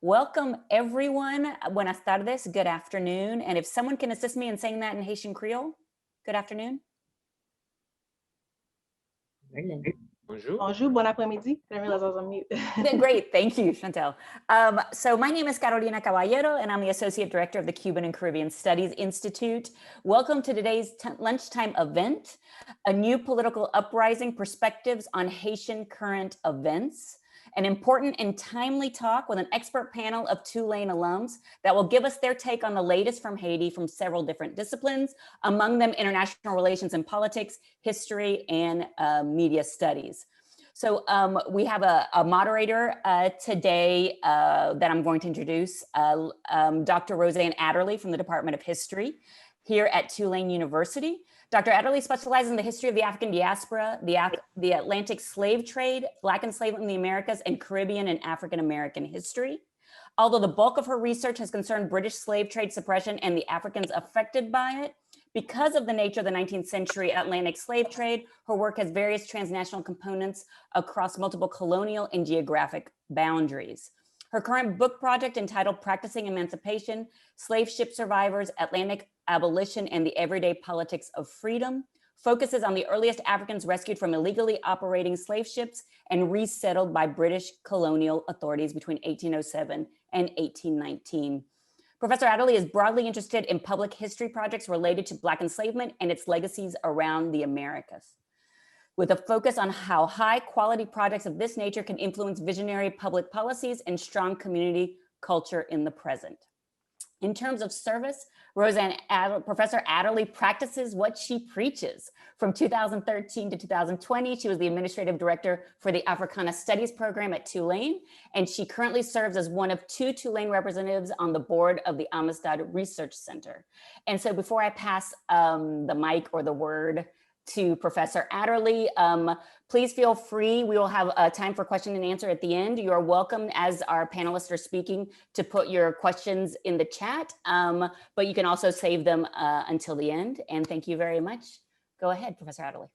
Welcome everyone. Buenas tardes, good afternoon. And if someone can assist me in saying that in Haitian Creole, good afternoon. Bonjour. Bonjour, bon après-midi. Great, thank you, Chantal. So my name is Carolina Caballero, and I'm the Associate Director of the Cuban and Caribbean Studies Institute. Welcome to today's lunchtime event, a new political uprising perspectives on Haitian current events. An important and timely talk with an expert panel of Tulane alums that will give us their take on the latest from Haiti from several different disciplines, among them international relations and politics, history, and media studies. So we have a moderator today that I'm going to introduce, Dr. Rosanne Adderley from the Department of History here at Tulane University. Dr. Adderley specializes in the history of the African diaspora, the Atlantic slave trade, Black enslavement in the Americas, and Caribbean and African American history. Although the bulk of her research has concerned British slave trade suppression and the Africans affected by it, because of the nature of the 19th century Atlantic slave trade, her work has various transnational components across multiple colonial and geographic boundaries. Her current book project, entitled Practicing Emancipation, Slave Ship Survivors, Atlantic Abolition, and the Everyday Politics of Freedom, focuses on the earliest Africans rescued from illegally operating slave ships and resettled by British colonial authorities between 1807 and 1819. Professor Adderley is broadly interested in public history projects related to Black enslavement and its legacies around the Americas, with a focus on how high quality projects of this nature can influence visionary public policies and strong community culture in the present. In terms of service, Professor Adderley practices what she preaches. From 2013 to 2020, she was the administrative director for the Africana Studies program at Tulane, and she currently serves as one of 2 Tulane representatives on the board of the Amistad Research Center. And so before I pass the mic or the word to Professor Adderley, please feel free. We will have time for question and answer at the end. You are welcome, as our panelists are speaking, to put your questions in the chat, but you can also save them until the end. And thank you very much. Go ahead, Professor Adderley.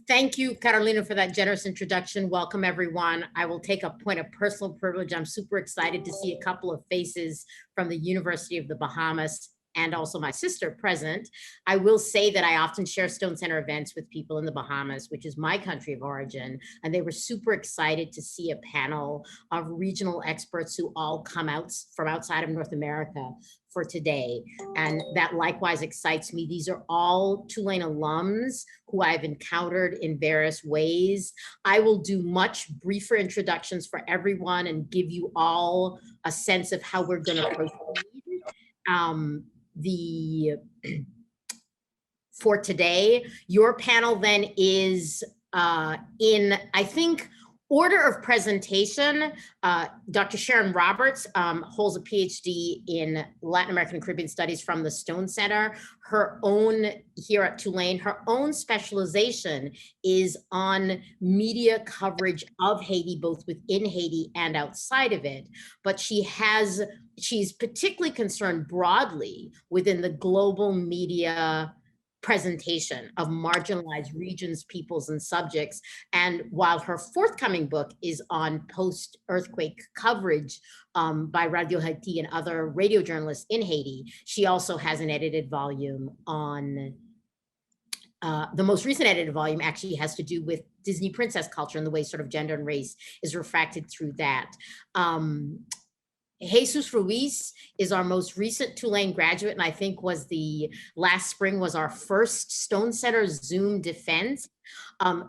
Thank you, Carolina, for that generous introduction. Welcome, everyone. I will take a point of personal privilege. I'm super excited to see a couple of faces from the University of the Bahamas and also my sister present. I will say that I often share Stone Center events with people in the Bahamas, which is my country of origin, and they were super excited to see a panel of regional experts who all come out from outside of North America for today. And that likewise excites me. These are all Tulane alums who I've encountered in various ways. I will do much briefer introductions for everyone and give you all a sense of how we're gonna proceed. For today, your panel then is in, I think, order of presentation. Dr. Sharon Roberts holds a PhD in Latin American and Caribbean Studies from the Stone Center. Her own, here at Tulane, her own specialization is on media coverage of Haiti, both within Haiti and outside of it. But she's particularly concerned broadly within the global media presentation of marginalized regions, peoples, and subjects. And while her forthcoming book is on post-earthquake coverage by Radio Haiti and other radio journalists in Haiti, she also has an edited volume on, the most recent edited volume actually has to do with Disney princess culture and the way sort of gender and race is refracted through that. Jesús Ruiz is our most recent Tulane graduate, and I think last spring was our first Stone Center Zoom defense.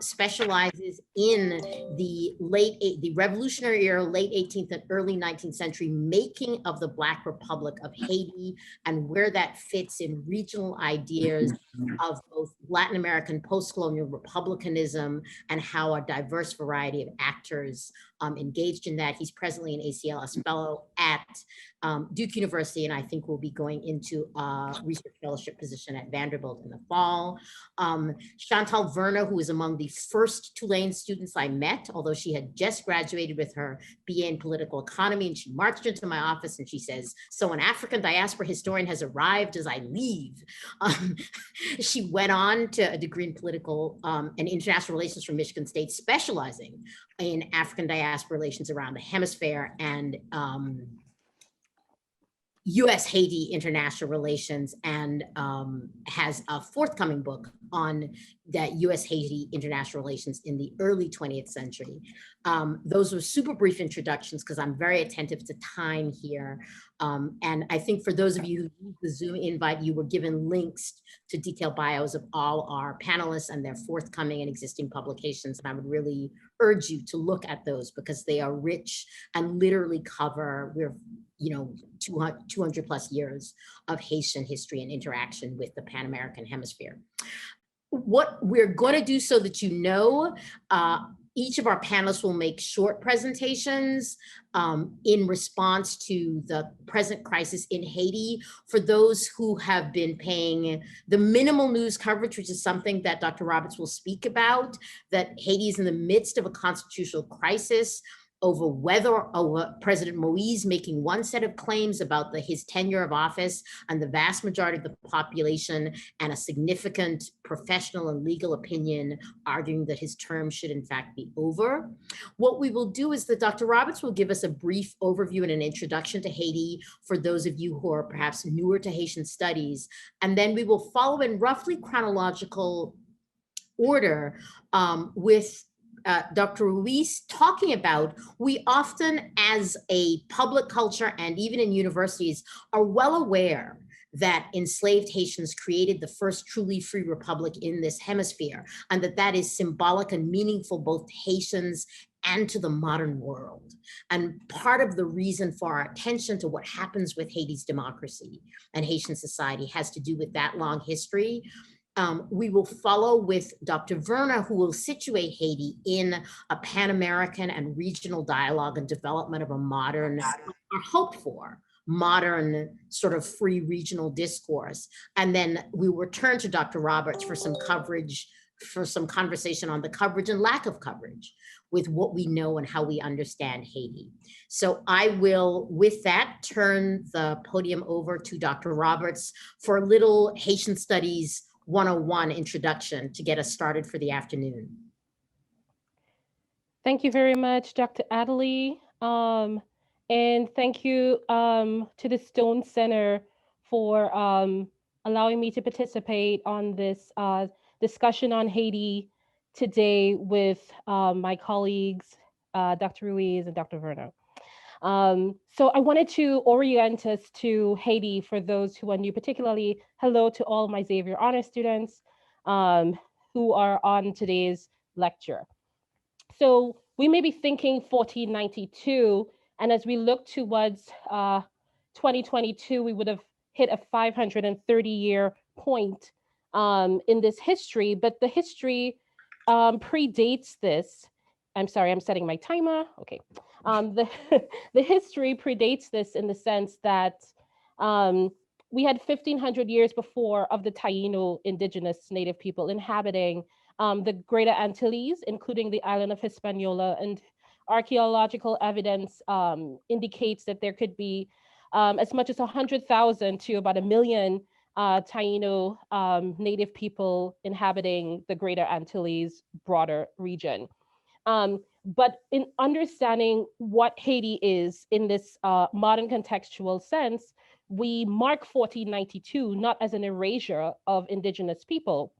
Specializes in the Revolutionary era, late 18th and early 19th century making of the Black Republic of Haiti and where that fits in regional ideas of both Latin American post-colonial republicanism and how a diverse variety of actors engaged in that. He's presently an ACLS fellow at Duke University, and I think will be going into a research fellowship position at Vanderbilt in the fall. Chantal Verna, who was among the first Tulane students I met, although she had just graduated with her BA in political economy. And she marched into my office and she says, "So an African diaspora historian has arrived as I leave." She went on to a degree in political and international relations from Michigan State, specializing in African diaspora relations around the hemisphere and US-Haiti international relations, and has a forthcoming book on that US-Haiti international relations in the early 20th century. Those were super brief introductions because I'm very attentive to time here. And I think for those of you who used the Zoom invite, you were given links to detailed bios of all our panelists and their forthcoming and existing publications. And I would really urge you to look at those because they are rich and literally cover, 200 plus years of Haitian history and interaction with the Pan-American hemisphere. What we're going to do, so that you know, each of our panelists will make short presentations in response to the present crisis in Haiti. For those who have been paying the minimal news coverage, which is something that Dr. Roberts will speak about, that Haiti is in the midst of a constitutional crisis over President Moise making one set of claims about his tenure of office, and the vast majority of the population and a significant professional and legal opinion arguing that his term should in fact be over. What we will do is that Dr. Roberts will give us a brief overview and an introduction to Haiti for those of you who are perhaps newer to Haitian studies, and then we will follow in roughly chronological order with Dr. Ruiz talking about, we often as a public culture and even in universities are well aware that enslaved Haitians created the first truly free republic in this hemisphere, and that is symbolic and meaningful both to Haitians and to the modern world. And part of the reason for our attention to what happens with Haiti's democracy and Haitian society has to do with that long history. We will follow with Dr. Verna, who will situate Haiti in a Pan-American and regional dialogue and development of a modern, or hoped for, modern sort of free regional discourse. And then we will return to Dr. Roberts for some coverage, for some conversation on the coverage and lack of coverage with what we know and how we understand Haiti. So I will, with that, turn the podium over to Dr. Roberts for a little Haitian Studies 101 introduction to get us started for the afternoon. Thank you very much, Dr. Adderley. And thank you to the Stone Center for allowing me to participate on this discussion on Haiti today with my colleagues, Dr. Ruiz and Dr. Verna. So I wanted to orient us to Haiti for those who are new, particularly hello to all my Xavier Honor students who are on today's lecture. So we may be thinking 1492, and as we look towards 2022, we would have hit a 530-year point in this history, but the history predates this. I'm sorry, I'm setting my timer. Okay. The history predates this in the sense that we had 1,500 years before of the Taino indigenous native people inhabiting the Greater Antilles, including the island of Hispaniola, and archaeological evidence indicates that there could be as much as 100,000 to about 1 million Taino native people inhabiting the Greater Antilles broader region. But in understanding what Haiti is in this modern contextual sense, we mark 1492 not as an erasure of indigenous people,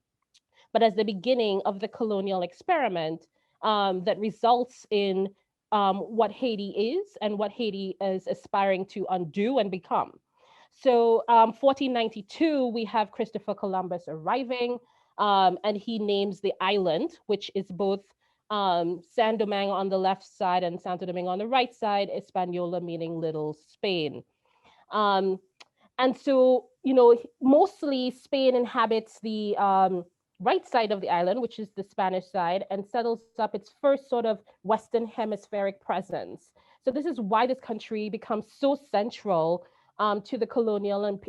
but as the beginning of the colonial experiment that results in what Haiti is and what Haiti is aspiring to undo and become. So 1492, we have Christopher Columbus arriving, and he names the island, which is both San Domingue on the left side and Santo Domingue on the right side, Hispaniola meaning Little Spain. And so, you know, mostly Spain inhabits the right side of the island, which is the Spanish side, and settles up its first sort of Western hemispheric presence. So this is why this country becomes so central to the colonial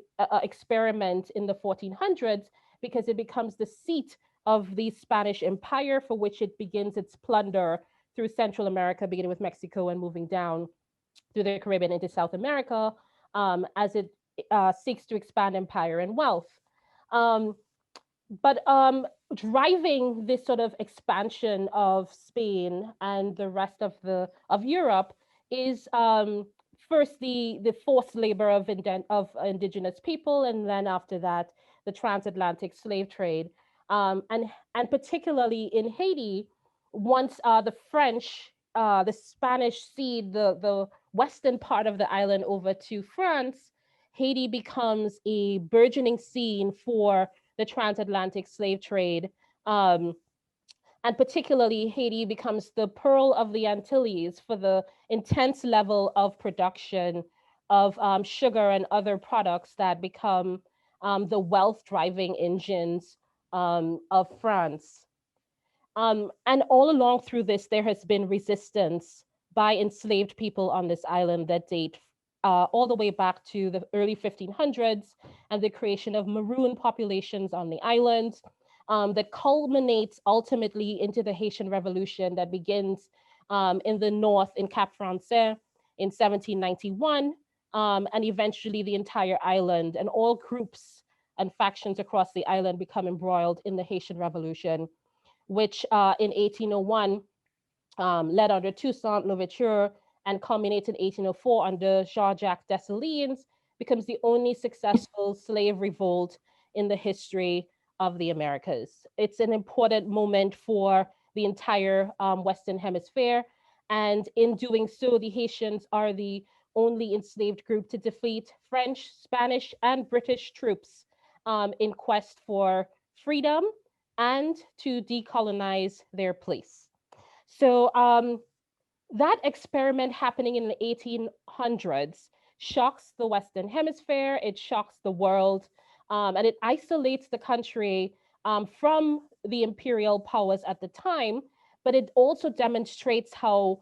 experiment in the 1400s, because it becomes the seat of the Spanish Empire, for which it begins its plunder through Central America, beginning with Mexico and moving down through the Caribbean into South America, as it seeks to expand empire and wealth. Um, but driving this sort of expansion of Spain and the rest of Europe is first the forced labor of indigenous people, and then after that the transatlantic slave trade, and particularly in Haiti, once the French, the Spanish cede the western part of the island over to France, Haiti becomes a burgeoning scene for the transatlantic slave trade. Um, and particularly, Haiti becomes the pearl of the Antilles for the intense level of production of sugar and other products that become the wealth driving engines of France. And all along through this, there has been resistance by enslaved people on this island that date all the way back to the early 1500s and the creation of maroon populations on the island, that culminates ultimately into the Haitian Revolution that begins in the north in Cap Français in 1791, and eventually the entire island and all groups and factions across the island become embroiled in the Haitian Revolution, which in 1801 led under Toussaint Louverture and culminates in 1804 under Jean-Jacques Dessalines, becomes the only successful slave revolt in the history of the Americas. It's an important moment for the entire Western Hemisphere. And in doing so, the Haitians are the only enslaved group to defeat French, Spanish, and British troops in quest for freedom and to decolonize their place. So that experiment happening in the 1800s shocks the Western Hemisphere, it shocks the world, and it isolates the country from the imperial powers at the time, but it also demonstrates how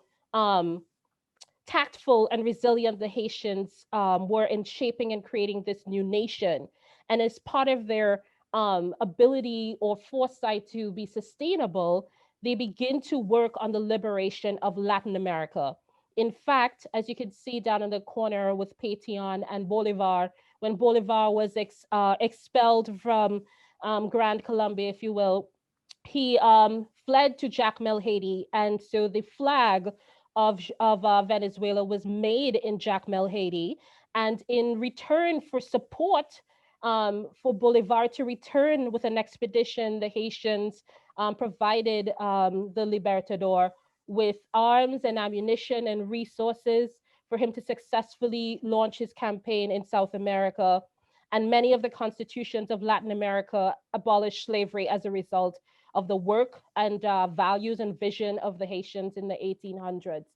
tactful and resilient the Haitians were in shaping and creating this new nation. And as part of their ability or foresight to be sustainable, they begin to work on the liberation of Latin America. In fact, as you can see down in the corner with Pétion and Bolivar, when Bolivar was expelled from Grand Colombia, if you will, he fled to Jacmel, Haiti. And so the flag of Venezuela was made in Jacmel, Haiti. And in return for support for Bolivar to return with an expedition, the Haitians provided the Libertador with arms and ammunition and resources for him to successfully launch his campaign in South America. And many of the constitutions of Latin America abolished slavery as a result of the work and values and vision of the Haitians in the 1800s.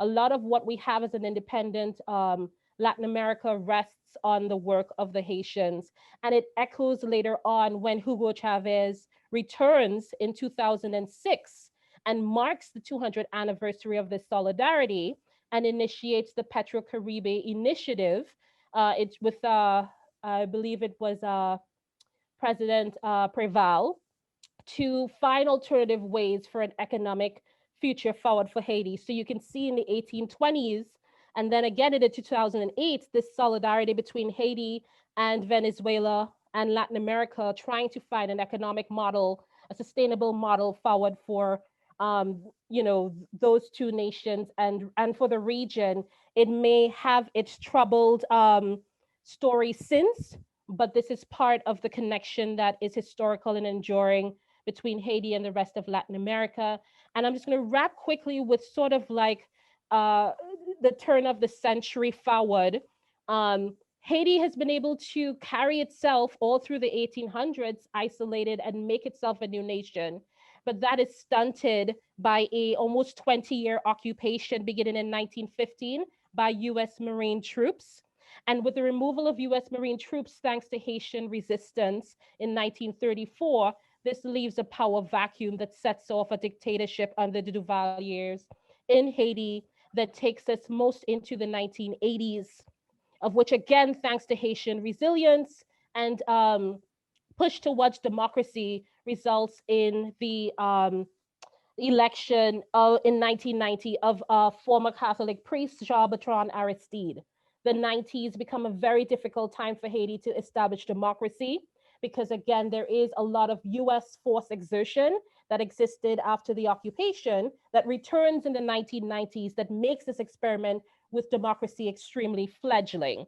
A lot of what we have as an independent Latin America rests on the work of the Haitians. And it echoes later on when Hugo Chavez returns in 2006 and marks the 200th anniversary of this solidarity and initiates the Petro-Caribe initiative. It's with, I believe it was President Preval, to find alternative ways for an economic future forward for Haiti. So you can see in the 1820s, and then again in the 2008, this solidarity between Haiti and Venezuela and Latin America, trying to find an economic model, a sustainable model forward for those two nations and for the region. It may have its troubled story since, but this is part of the connection that is historical and enduring between Haiti and the rest of Latin America. And I'm just going to wrap quickly with sort of like the turn of the century forward. Haiti has been able to carry itself all through the 1800s, isolated, and make itself a new nation. But that is stunted by a almost 20-year occupation beginning in 1915 by US Marine troops. And with the removal of US Marine troops, thanks to Haitian resistance in 1934, this leaves a power vacuum that sets off a dictatorship under the Duvaliers in Haiti that takes us most into the 1980s, of which, again, thanks to Haitian resilience and push towards democracy, results in the election in 1990 of former Catholic priest Jean-Bertrand Aristide. The 90s become a very difficult time for Haiti to establish democracy because, again, there is a lot of US force exertion that existed after the occupation that returns in the 1990s that makes this experiment with democracy extremely fledgling.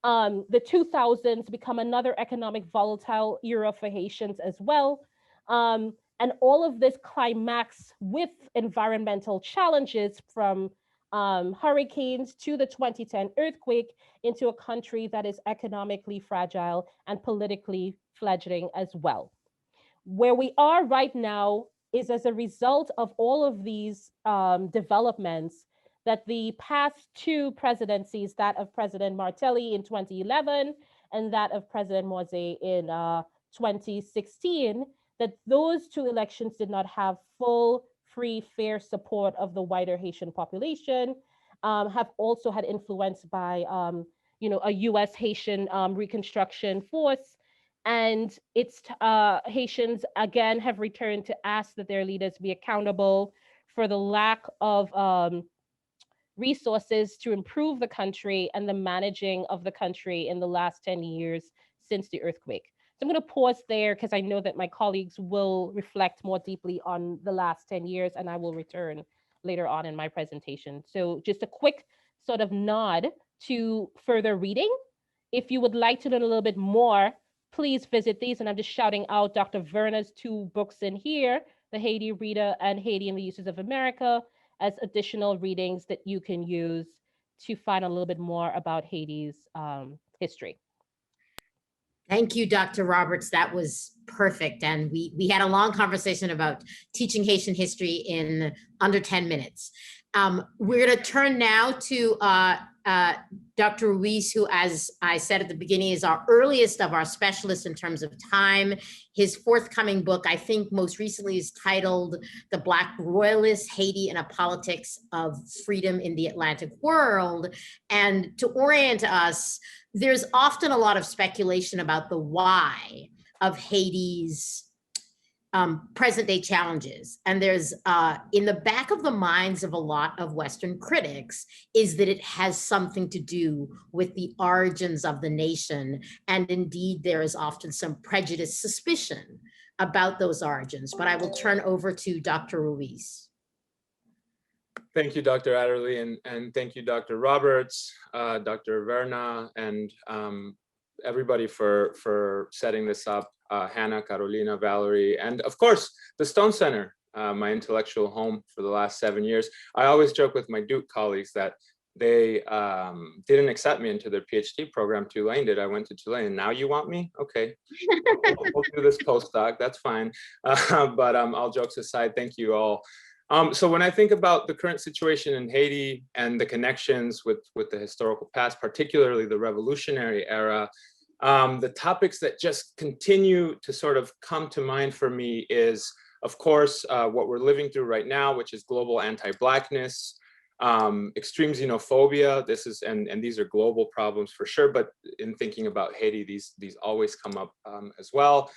The 2000s become another economic volatile era for Haitians as well. And all of this climax with environmental challenges from hurricanes to the 2010 earthquake into a country that is economically fragile and politically fledgling as well. Where we are right now is as a result of all of these developments that the past two presidencies, that of President Martelly in 2011 and that of President Moise in 2016, that those two elections did not have full, free, fair support of the wider Haitian population, have also had influence by a US Haitian Reconstruction force. And it's Haitians again have returned to ask that their leaders be accountable for the lack of resources to improve the country and the managing of the country in the last 10 years since the earthquake. So I'm going to pause there because I know that my colleagues will reflect more deeply on the last 10 years and I will return later on in my presentation. So just a quick sort of nod to further reading. If you would like to learn a little bit more, please visit these. And I'm just shouting out Dr. Verna's two books in here, The Haiti Reader and Haiti and the Uses of America, as additional readings that you can use to find a little bit more about Haiti's history. Thank you, Dr. Roberts. That was perfect. And we had a long conversation about teaching Haitian history in under 10 minutes. We're going to turn now to Dr. Ruiz, who, as I said at the beginning, is our earliest of our specialists in terms of time. His forthcoming book, I think most recently, is titled The Black Royalists, Haiti and a Politics of Freedom in the Atlantic World. And to orient us, there's often a lot of speculation about the why of Haiti's present day challenges. And there's in the back of the minds of a lot of Western critics is that it has something to do with the origins of the nation. And indeed, there is often some prejudiced suspicion about those origins. But I will turn over to Dr. Ruiz. Thank you, Dr. Adderley, and thank you, Dr. Roberts, Dr. Verna, and everybody for setting this up. Hannah, Carolina, Valerie, and of course, the Stone Center, my intellectual home for the last 7 years. I always joke with my Duke colleagues that they didn't accept me into their PhD program. Tulane did. I went to Tulane, and now you want me? Okay, we'll do this postdoc. That's fine. But all jokes aside, thank you all. So when I think about the current situation in Haiti and the connections with the historical past, particularly the revolutionary era, the topics that just continue to sort of come to mind for me is, of course, what we're living through right now, which is global anti-Blackness, extreme xenophobia. This is, and these are global problems for sure, but in thinking about Haiti, these always come up as well.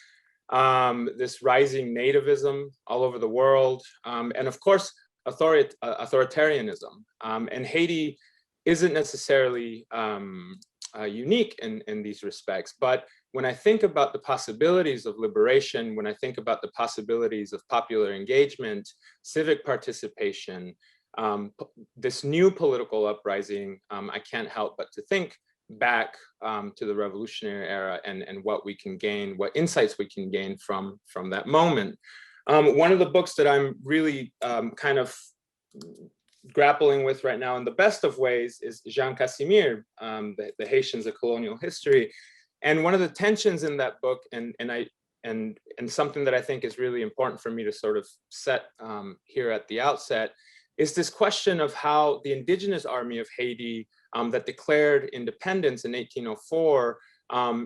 This rising nativism all over the world, and of course, authoritarianism. And Haiti isn't necessarily unique in these respects, but when I think about the possibilities of liberation, when I think about the possibilities of popular engagement, civic participation, this new political uprising, I can't help but to think back to the revolutionary era and what we can gain, what insights we can gain from that moment. One of the books that I'm really kind of grappling with right now in the best of ways is Jean Casimir, the Haitians of Colonial History. And one of the tensions in that book, and something that I think is really important for me to sort of set here at the outset, is this question of how the indigenous army of Haiti that declared independence in 1804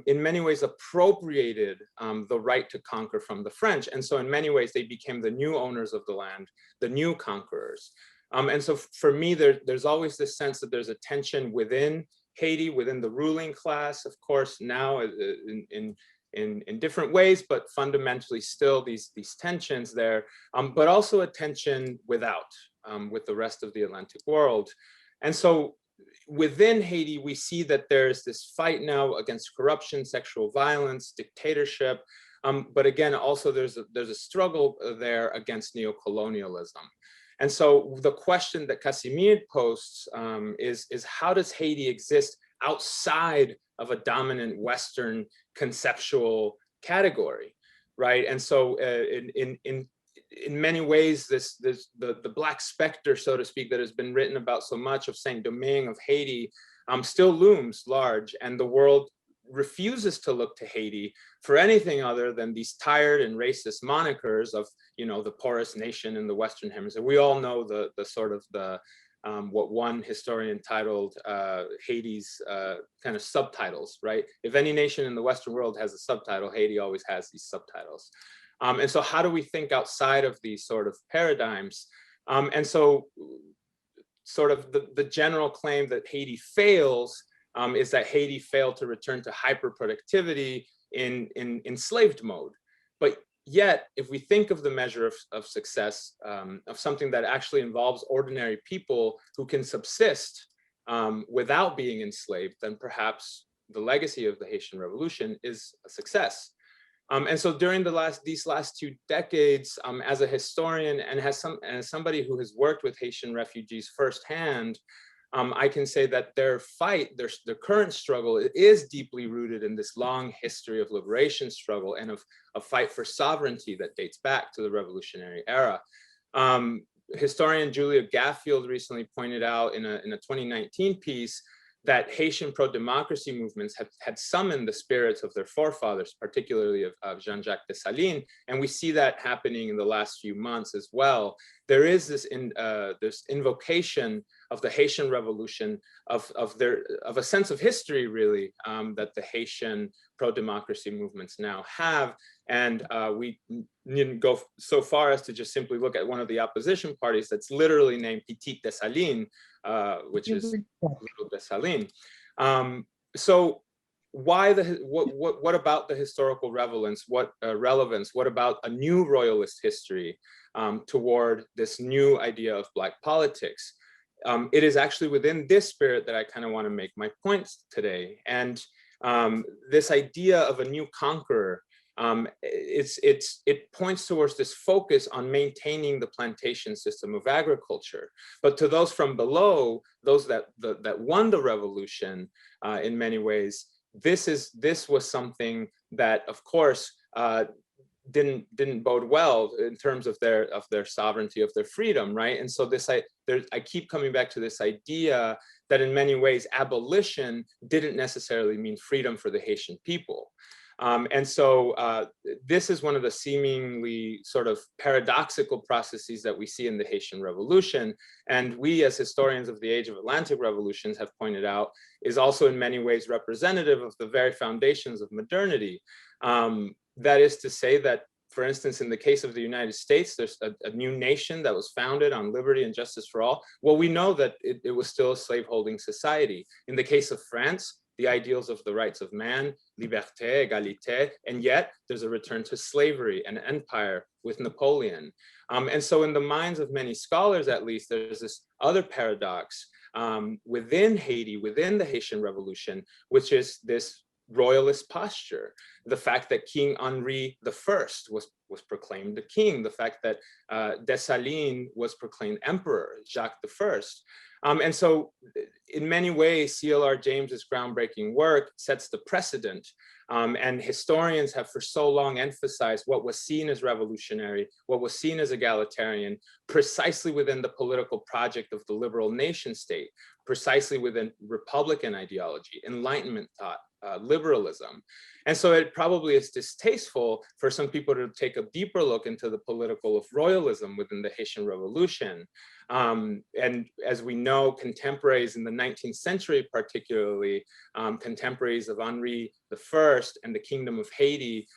in many ways appropriated the right to conquer from the French. And so in many ways, they became the new owners of the land, the new conquerors. And so for me, there's always this sense that there's a tension within Haiti, within the ruling class, of course, now in in different ways, but fundamentally still these tensions there, but also a tension without, with the rest of the Atlantic world. And so within Haiti, we see that there's this fight now against corruption, sexual violence, dictatorship, but again, also there's a struggle there against neocolonialism. And so the question that Casimir posts is how does Haiti exist outside of a dominant Western conceptual category, right? And so in many ways, the Black specter, so to speak, that has been written about so much of Saint-Domingue, of Haiti, still looms large, and the world refuses to look to Haiti for anything other than these tired and racist monikers of, you know, the poorest nation in the Western Hemisphere. We all know the sort of what one historian titled Haiti's kind of subtitles, right? If any nation in the Western world has a subtitle, Haiti always has these subtitles. And so how do we think outside of these sort of paradigms? And so sort of the general claim that Haiti fails is that Haiti failed to return to hyperproductivity in enslaved mode. But yet, if we think of the measure of success, of something that actually involves ordinary people who can subsist without being enslaved, then perhaps the legacy of the Haitian Revolution is a success. And so during these last 2 decades, as a historian and as somebody who has worked with Haitian refugees firsthand, I can say that their fight, their current struggle is deeply rooted in this long history of liberation struggle and of a fight for sovereignty that dates back to the revolutionary era. Historian Julia Gaffield recently pointed out in a 2019 piece that Haitian pro-democracy movements had summoned the spirits of their forefathers, particularly of Jean-Jacques Dessalines, and we see that happening in the last few months as well. There is this invocation of the Haitian Revolution, of a sense of history, really, that the Haitian pro-democracy movements now have. And we needn't go so far as to just simply look at one of the opposition parties that's literally named Petit Dessalines, which is Little Dessalines. So why what about the historical relevance? What about a new royalist history toward this new idea of Black politics? It is actually within this spirit that I kind of want to make my points today. And this idea of a new conqueror, it points towards this focus on maintaining the plantation system of agriculture. But to those from below, those that won the revolution, in many ways, this was something that, of course, didn't bode well in terms of their sovereignty, of their freedom, right? And so I keep coming back to this idea that in many ways abolition didn't necessarily mean freedom for the Haitian people. And so this is one of the seemingly sort of paradoxical processes that we see in the Haitian Revolution. And we as historians of the age of Atlantic revolutions have pointed out is also in many ways representative of the very foundations of modernity. That is to say that, for instance, in the case of the United States, there's a new nation that was founded on liberty and justice for all. Well, we know that it was still a slaveholding society. In the case of France, the ideals of the rights of man, liberté, égalité, and yet there's a return to slavery and empire with Napoleon. And so in the minds of many scholars, at least, there's this other paradox within Haiti, within the Haitian Revolution, which is this royalist posture. The fact that King Henri I was proclaimed the king, the fact that Dessalines was proclaimed emperor, Jacques I. And so in many ways, CLR James's groundbreaking work sets the precedent. And historians have for so long emphasized what was seen as revolutionary, what was seen as egalitarian, precisely within the political project of the liberal nation state, precisely within Republican ideology, Enlightenment thought, liberalism. And so it probably is distasteful for some people to take a deeper look into the political of royalism within the Haitian Revolution. And as we know, contemporaries in the 19th century, particularly contemporaries of Henri I and the Kingdom of Haiti,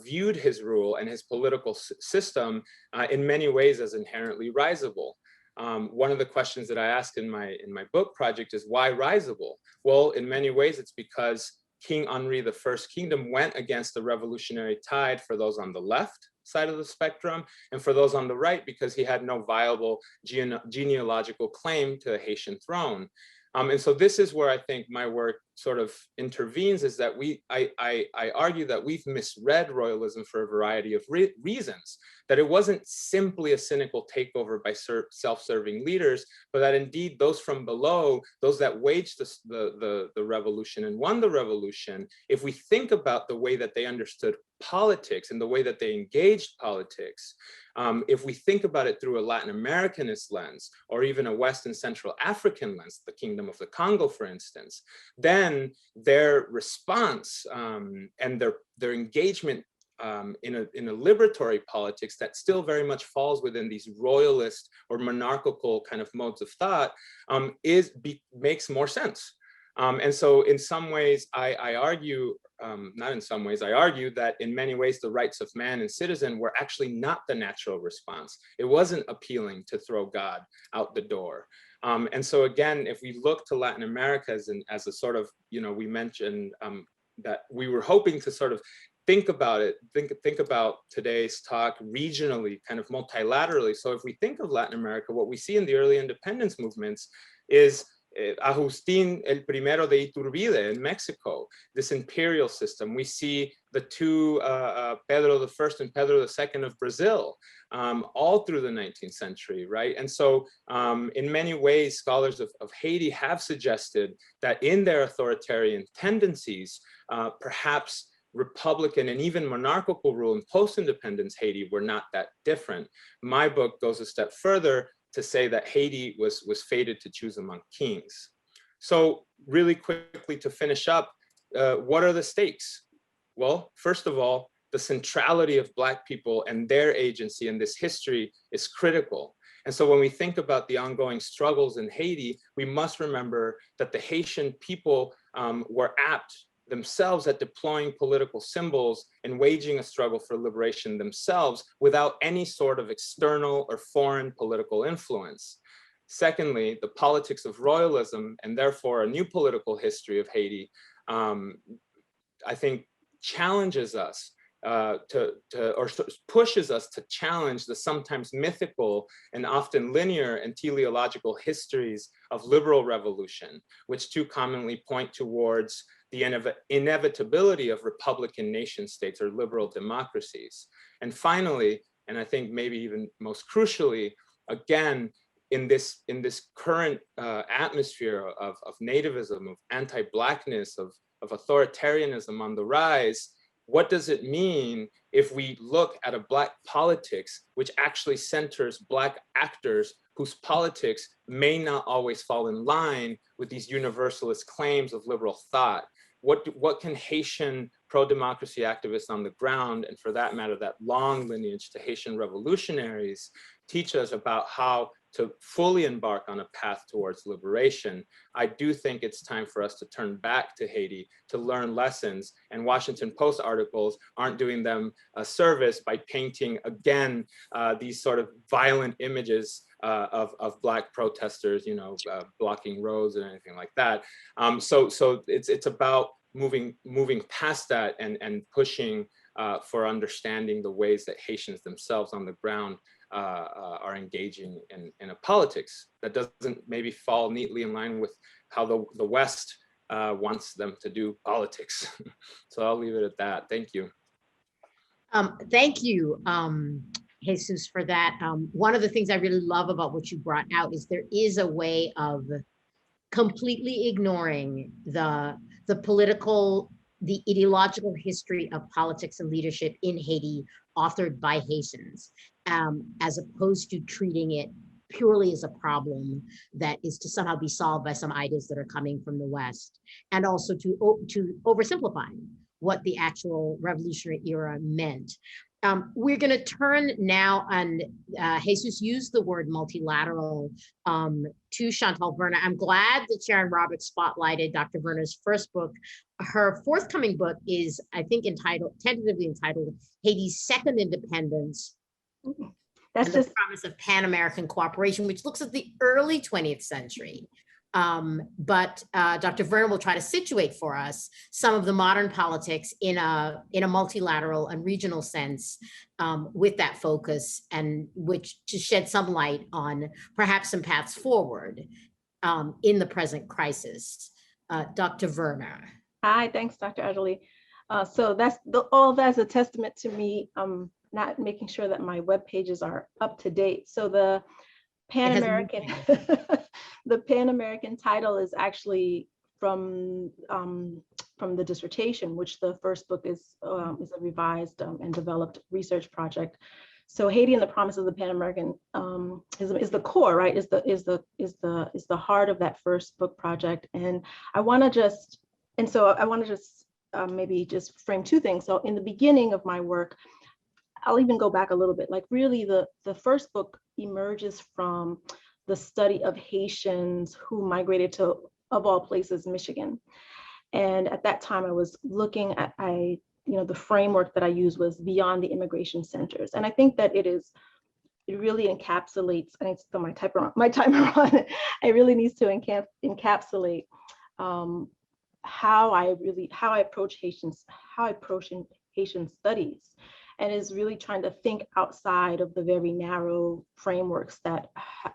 viewed his rule and his political system in many ways as inherently risible. One of the questions that I ask in my book project is why risible? Well, in many ways, it's because King Henri I's kingdom went against the revolutionary tide for those on the left side of the spectrum, and for those on the right, because he had no viable genealogical claim to the Haitian throne. And so this is where I think my work sort of intervenes, is that I argue that we've misread royalism for a variety of reasons, that it wasn't simply a cynical takeover by self-serving leaders, but that indeed those from below, those that waged the revolution and won the revolution, if we think about the way that they understood politics and the way that they engaged politics, if we think about it through a Latin Americanist lens, or even a West and Central African lens, the Kingdom of the Congo, for instance, then their response and their engagement in a liberatory politics that still very much falls within these royalist or monarchical kind of modes of thought makes more sense. And so in some ways, I argue, not in some ways, I argue that in many ways, the rights of man and citizen were actually not the natural response. It wasn't appealing to throw God out the door. And so again, if we look to Latin America as a sort of, we mentioned that we were hoping to sort of think about it, think about today's talk regionally, kind of multilaterally. So if we think of Latin America, what we see in the early independence movements is Agustín el Primero de Iturbide in Mexico, this imperial system. We see the two Pedro I and Pedro II of Brazil, all through the 19th century, right? And so in many ways, scholars of Haiti have suggested that in their authoritarian tendencies, perhaps Republican and even monarchical rule in post-independence Haiti were not that different. My book goes a step further to say that Haiti was fated to choose among kings. So really quickly to finish up, what are the stakes? Well, first of all, the centrality of Black people and their agency in this history is critical. And so when we think about the ongoing struggles in Haiti, we must remember that the Haitian people were apt themselves at deploying political symbols and waging a struggle for liberation themselves without any sort of external or foreign political influence. Secondly, the politics of royalism, and therefore a new political history of Haiti, I think challenges us or pushes us to challenge the sometimes mythical and often linear and teleological histories of liberal revolution, which too commonly point towards the inevitability of republican nation states or liberal democracies. And finally, and I think maybe even most crucially, again, in this current atmosphere of nativism, of anti-Blackness, of authoritarianism on the rise, what does it mean if we look at a Black politics which actually centers Black actors whose politics may not always fall in line with these universalist claims of liberal thought? What can Haitian pro-democracy activists on the ground, and for that matter, that long lineage to Haitian revolutionaries, teach us about how to fully embark on a path towards liberation? I do think it's time for us to turn back to Haiti to learn lessons, and Washington Post articles aren't doing them a service by painting again these sort of violent images of Black protesters, blocking roads and anything like that. So it's about moving past that and pushing for understanding the ways that Haitians themselves on the ground are engaging in a politics that doesn't maybe fall neatly in line with how the West wants them to do politics. So I'll leave it at that. Thank you. Thank you, Jesus, for that. One of the things I really love about what you brought out is there is a way of completely ignoring the political, the ideological history of politics and leadership in Haiti authored by Haitians, as opposed to treating it purely as a problem that is to somehow be solved by some ideas that are coming from the West, and also to oversimplifying what the actual revolutionary era meant. We're going to turn now, and Jesus used the word multilateral to Chantal Verna. I'm glad that Sharon Roberts spotlighted Dr. Verna's first book. Her forthcoming book is, I think, tentatively entitled Haiti's Second Independence. That's and the promise of Pan-American cooperation, which looks at the early 20th century. But Dr. Verna will try to situate for us some of the modern politics in a multilateral and regional sense, with that focus, and which to shed some light on perhaps some paths forward in the present crisis. Dr. Verna. Hi, thanks, Dr. Adderley. So all that's a testament to me not making sure that my web pages are up to date. So the Pan-American, the Pan-American title is actually from the dissertation, which the first book is a revised and developed research project. So Haiti and the Promise of the Pan-American is the core, right? Is the heart of that first book project. And I want to just maybe just frame two things. So in the beginning of my work, I'll even go back a little bit. Like really, the first book emerges from the study of Haitians who migrated to, of all places, Michigan. And at that time, I was looking at the framework that I used was beyond the immigration centers. And I think that it really encapsulates, I need to put my timer on it. It really needs to encapsulate how I approach Haitian studies, and is really trying to think outside of the very narrow frameworks that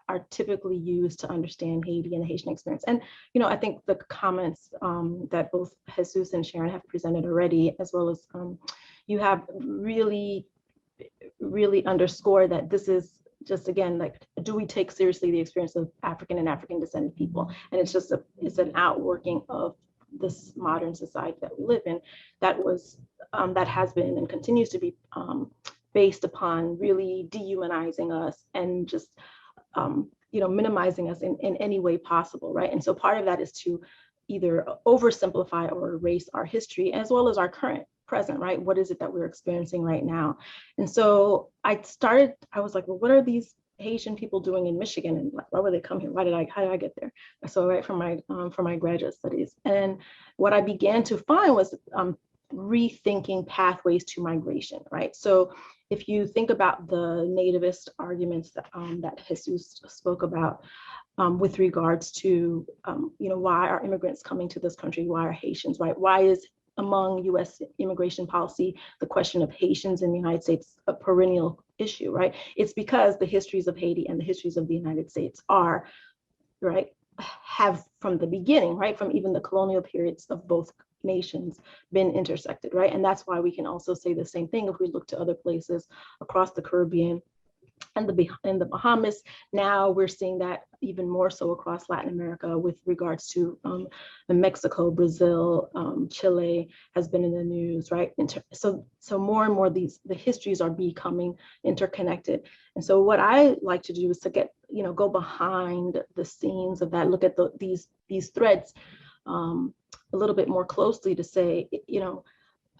are typically used to understand Haiti and the Haitian experience. And, I think the comments that both Jesús and Sharon have presented already, as well as you have really underscored that this is just, again, like, do we take seriously the experience of African and African descended people? And it's an outworking of this modern society that we live in that has been and continues to be based upon really dehumanizing us and just minimizing us in any way possible, right? And so part of that is to either oversimplify or erase our history as well as our present, right? What is it that we're experiencing right now? And so I was like, well, what are these Haitian people doing in Michigan, and why would they come here? How did I get there? So right from my graduate studies, and what I began to find was rethinking pathways to migration, right? So if you think about the nativist arguments that Jesús spoke about with regards to why are immigrants coming to this country? Why are Haitians, right? Why is among U.S. immigration policy the question of Haitians in the United States a perennial issue, right? It's because the histories of Haiti and the histories of the United States have from the beginning, right, from even the colonial periods of both nations been intersected, right? And that's why we can also say the same thing if we look to other places across the Caribbean and the Bahamas. Now we're seeing that even more so across Latin America with regards to Mexico, Brazil, Chile has been in the news, right? So more and more the histories are becoming interconnected. And so what I like to do is to go behind the scenes of that, look at these threads a little bit more closely to say,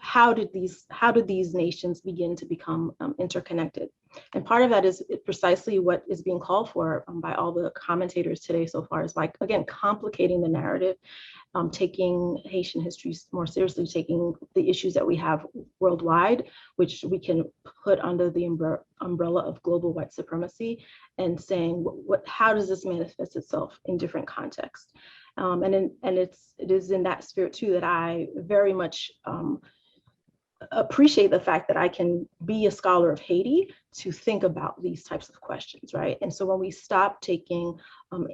how did these nations begin to become interconnected? And part of that is precisely what is being called for by all the commentators today so far, is like, again, complicating the narrative, taking Haitian history more seriously, taking the issues that we have worldwide, which we can put under the umbrella of global white supremacy, and saying, how does this manifest itself in different contexts? And it is in that spirit too that I very much appreciate the fact that I can be a scholar of Haiti to think about these types of questions, right? And so when we stop taking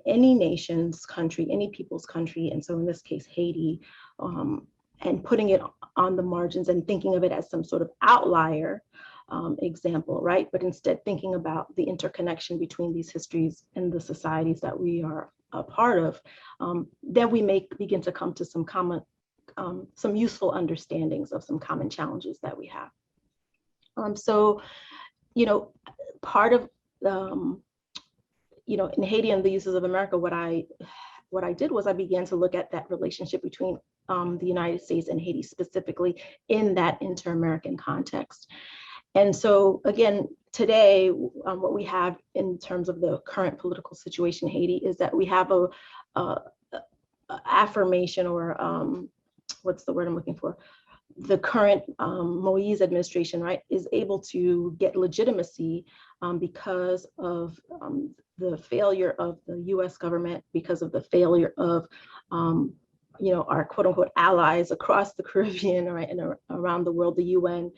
any nation's country, any people's country, and so in this case, Haiti, and putting it on the margins and thinking of it as some sort of outlier example, right? But instead thinking about the interconnection between these histories and the societies that we are a part of, then we may begin to come to some common some useful understandings of some common challenges that we have. So, part of, in Haiti and the Uses of America, what I did was I began to look at that relationship between the United States and Haiti specifically in that inter-American context. And so again, today, what we have in terms of the current political situation in Haiti is that we have a affirmation, or what's the word I'm looking for? The current Moise administration, right, is able to get legitimacy because of the failure of the US government, because of the failure of our quote unquote allies across the Caribbean, right, and around the world, the UN,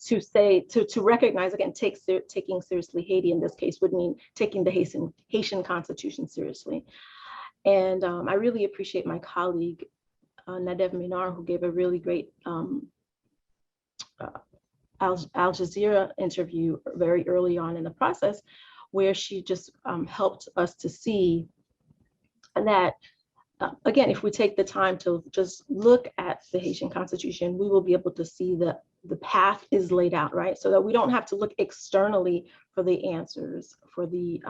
to recognize, again, taking seriously Haiti in this case would mean taking the Haitian Constitution seriously. And I really appreciate my colleague, Nadev Minar, who gave a really great Al Jazeera interview very early on in the process, where she just helped us to see that, again, if we take the time to just look at the Haitian Constitution, we will be able to see that the path is laid out, right? So that we don't have to look externally for the answers, for the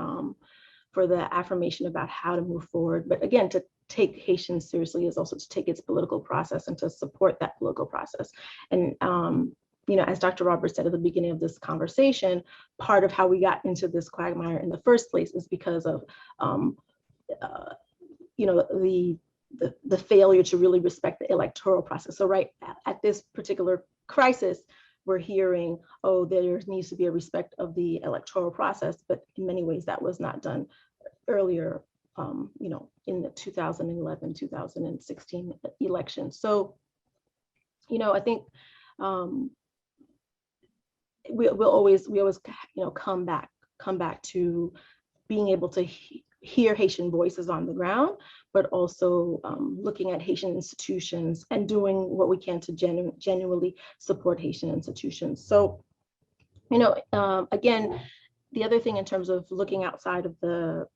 affirmation about how to move forward. But again, to take Haitians seriously is also to take its political process and to support that political process. And as Dr. Roberts said at the beginning of this conversation, part of how we got into this quagmire in the first place is because of the failure to really respect the electoral process. So right at this particular crisis, we're hearing, oh, there needs to be a respect of the electoral process, but in many ways that was not done earlier, in the 2011, 2016 election. So, I think we always come back to being able to hear Haitian voices on the ground, but also looking at Haitian institutions and doing what we can to genuinely support Haitian institutions. So, again, the other thing in terms of looking outside the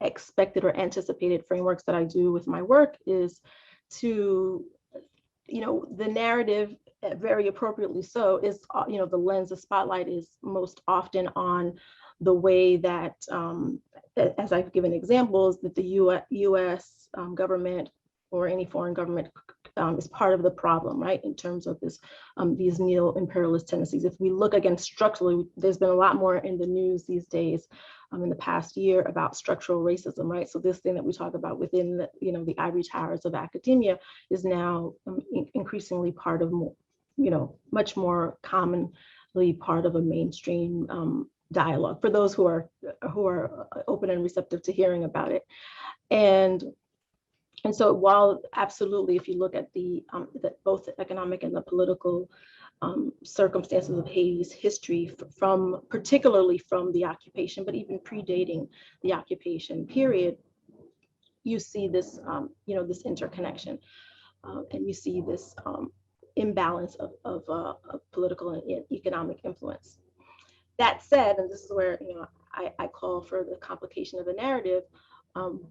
expected or anticipated frameworks that I do with my work is to, the narrative, very appropriately so, is, the lens, the spotlight is most often on the way that, as I've given examples, that the US government or any foreign government is part of the problem, right? In terms of these neo-imperialist tendencies. If we look again structurally, there's been a lot more in the news these days, in the past year, about structural racism, right? So this thing that we talk about within the ivory towers of academia is now increasingly part of much more commonly part of a mainstream dialogue for those who are open and receptive to hearing about it. And so while absolutely, if you look at both the economic and the political circumstances of Haiti's history, particularly from the occupation, but even predating the occupation period, you see this, this interconnection, and you see this imbalance of political and economic influence. That said, and this is where I call for the complication of the narrative.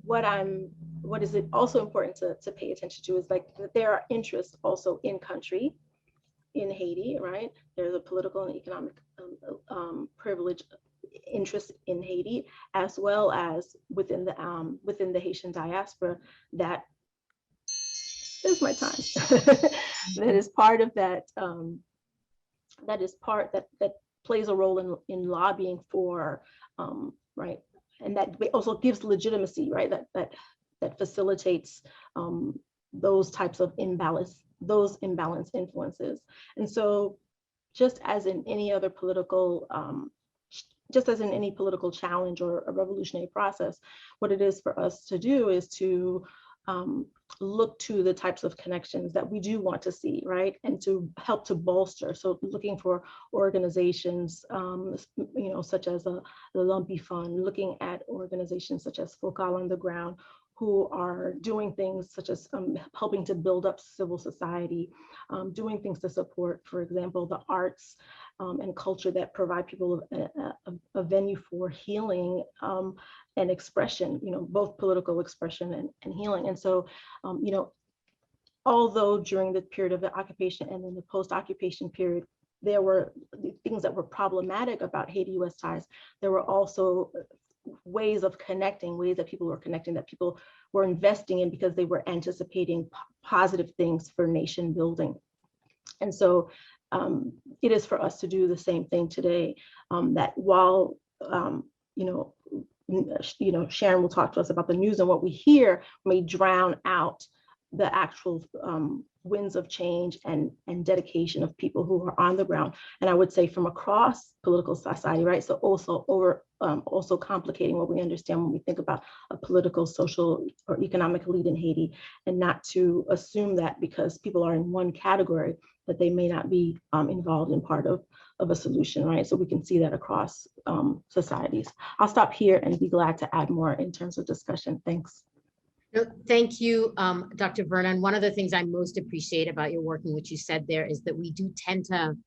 What is it also important to pay attention to is that there are interests also in country, in Haiti, right? There's a political and economic privilege interest in Haiti, as well as within the Haitian diaspora that is my time. That is part of that. That plays a role in lobbying for right. And that also gives legitimacy, right? That facilitates those types of imbalanced influences. And so, just as in any political challenge or a revolutionary process, what it is for us to do is to look to the types of connections that we do want to see, right? And to help to bolster. So looking for organizations, such as the Lumpy Fund, looking at organizations such as Focal on the Ground, who are doing things such as helping to build up civil society, doing things to support, for example, the arts and culture that provide people a venue for healing and expression, both political expression and healing. And so, although during the period of the occupation and then the post-occupation period, there were things that were problematic about Haiti-US ties, there were also ways of connecting, ways that people were connecting, that people were investing in because they were anticipating positive things for nation building. And so it is for us to do the same thing today, that while, Sharon will talk to us about the news, and what we hear may drown out the actual winds of change and dedication of people who are on the ground. And I would say from across political society, right? So also complicating what we understand when we think about a political, social, or economic elite in Haiti, and not to assume that because people are in one category that they may not be involved in part of a solution, right? So we can see that across societies. I'll stop here and be glad to add more in terms of discussion. Thanks. No, thank you, Dr. Verna. And one of the things I most appreciate about your work and what you said there is that we do tend to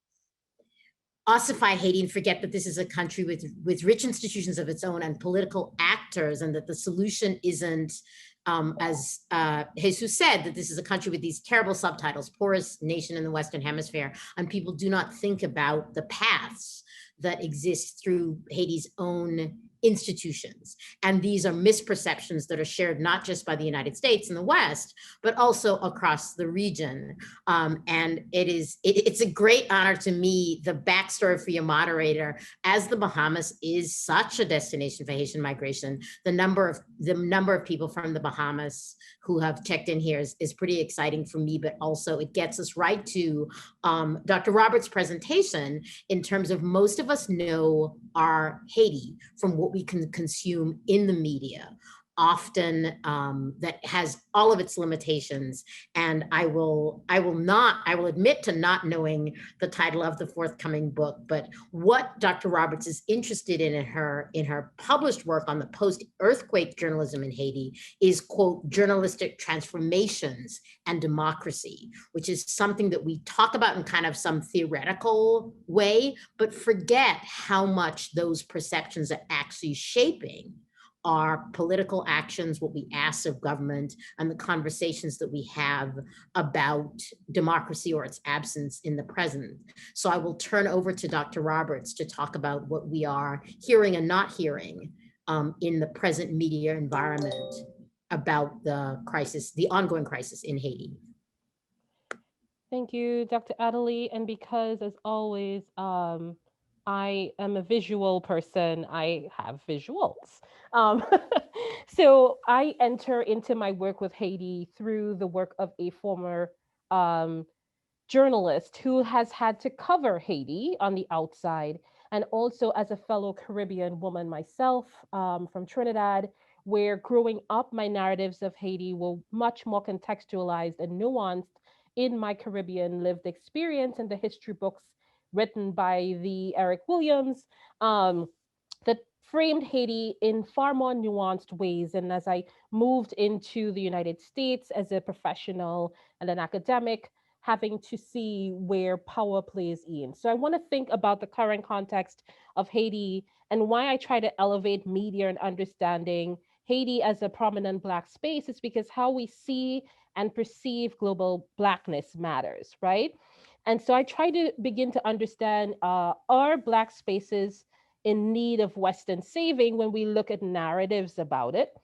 ossify Haiti and forget that this is a country with rich institutions of its own and political actors, and that the solution isn't, as Jesús said, that this is a country with these terrible subtitles, poorest nation in the Western Hemisphere, and people do not think about the paths that exist through Haiti's own institutions. And these are misperceptions that are shared not just by the United States and the West, but also across the region. And it's a great honor to me, the backstory for your moderator, as the Bahamas is such a destination for Haitian migration. The number of people from the Bahamas who have checked in here is pretty exciting for me, but also it gets us right to Dr. Roberts' presentation in terms of most of us know our Haiti from what we can consume in the media, often that has all of its limitations. And I will admit to not knowing the title of the forthcoming book, but what Dr. Roberts is interested in her published work on the post-earthquake journalism in Haiti is, quote, journalistic transformations and democracy, which is something that we talk about in kind of some theoretical way, but forget how much those perceptions are actually shaping our political actions, what we ask of government, and the conversations that we have about democracy or its absence in the present. So I will turn over to Dr. Roberts to talk about what we are hearing and not hearing in the present media environment about the crisis, the ongoing crisis in Haiti. Thank you, Dr. Adderley. And because, as always, I am a visual person, I have visuals. So I enter into my work with Haiti through the work of a former journalist who has had to cover Haiti on the outside, and also as a fellow Caribbean woman myself from Trinidad, where growing up, my narratives of Haiti were much more contextualized and nuanced in my Caribbean lived experience and the history books written by the Eric Williams that framed Haiti in far more nuanced ways. And as I moved into the United States as a professional and an academic, having to see where power plays in. So I want to think about the current context of Haiti and why I try to elevate media and understanding Haiti as a prominent Black space is because how we see and perceive global Blackness matters, right? And so I try to begin to understand are Black spaces in need of Western saving when we look at narratives about it,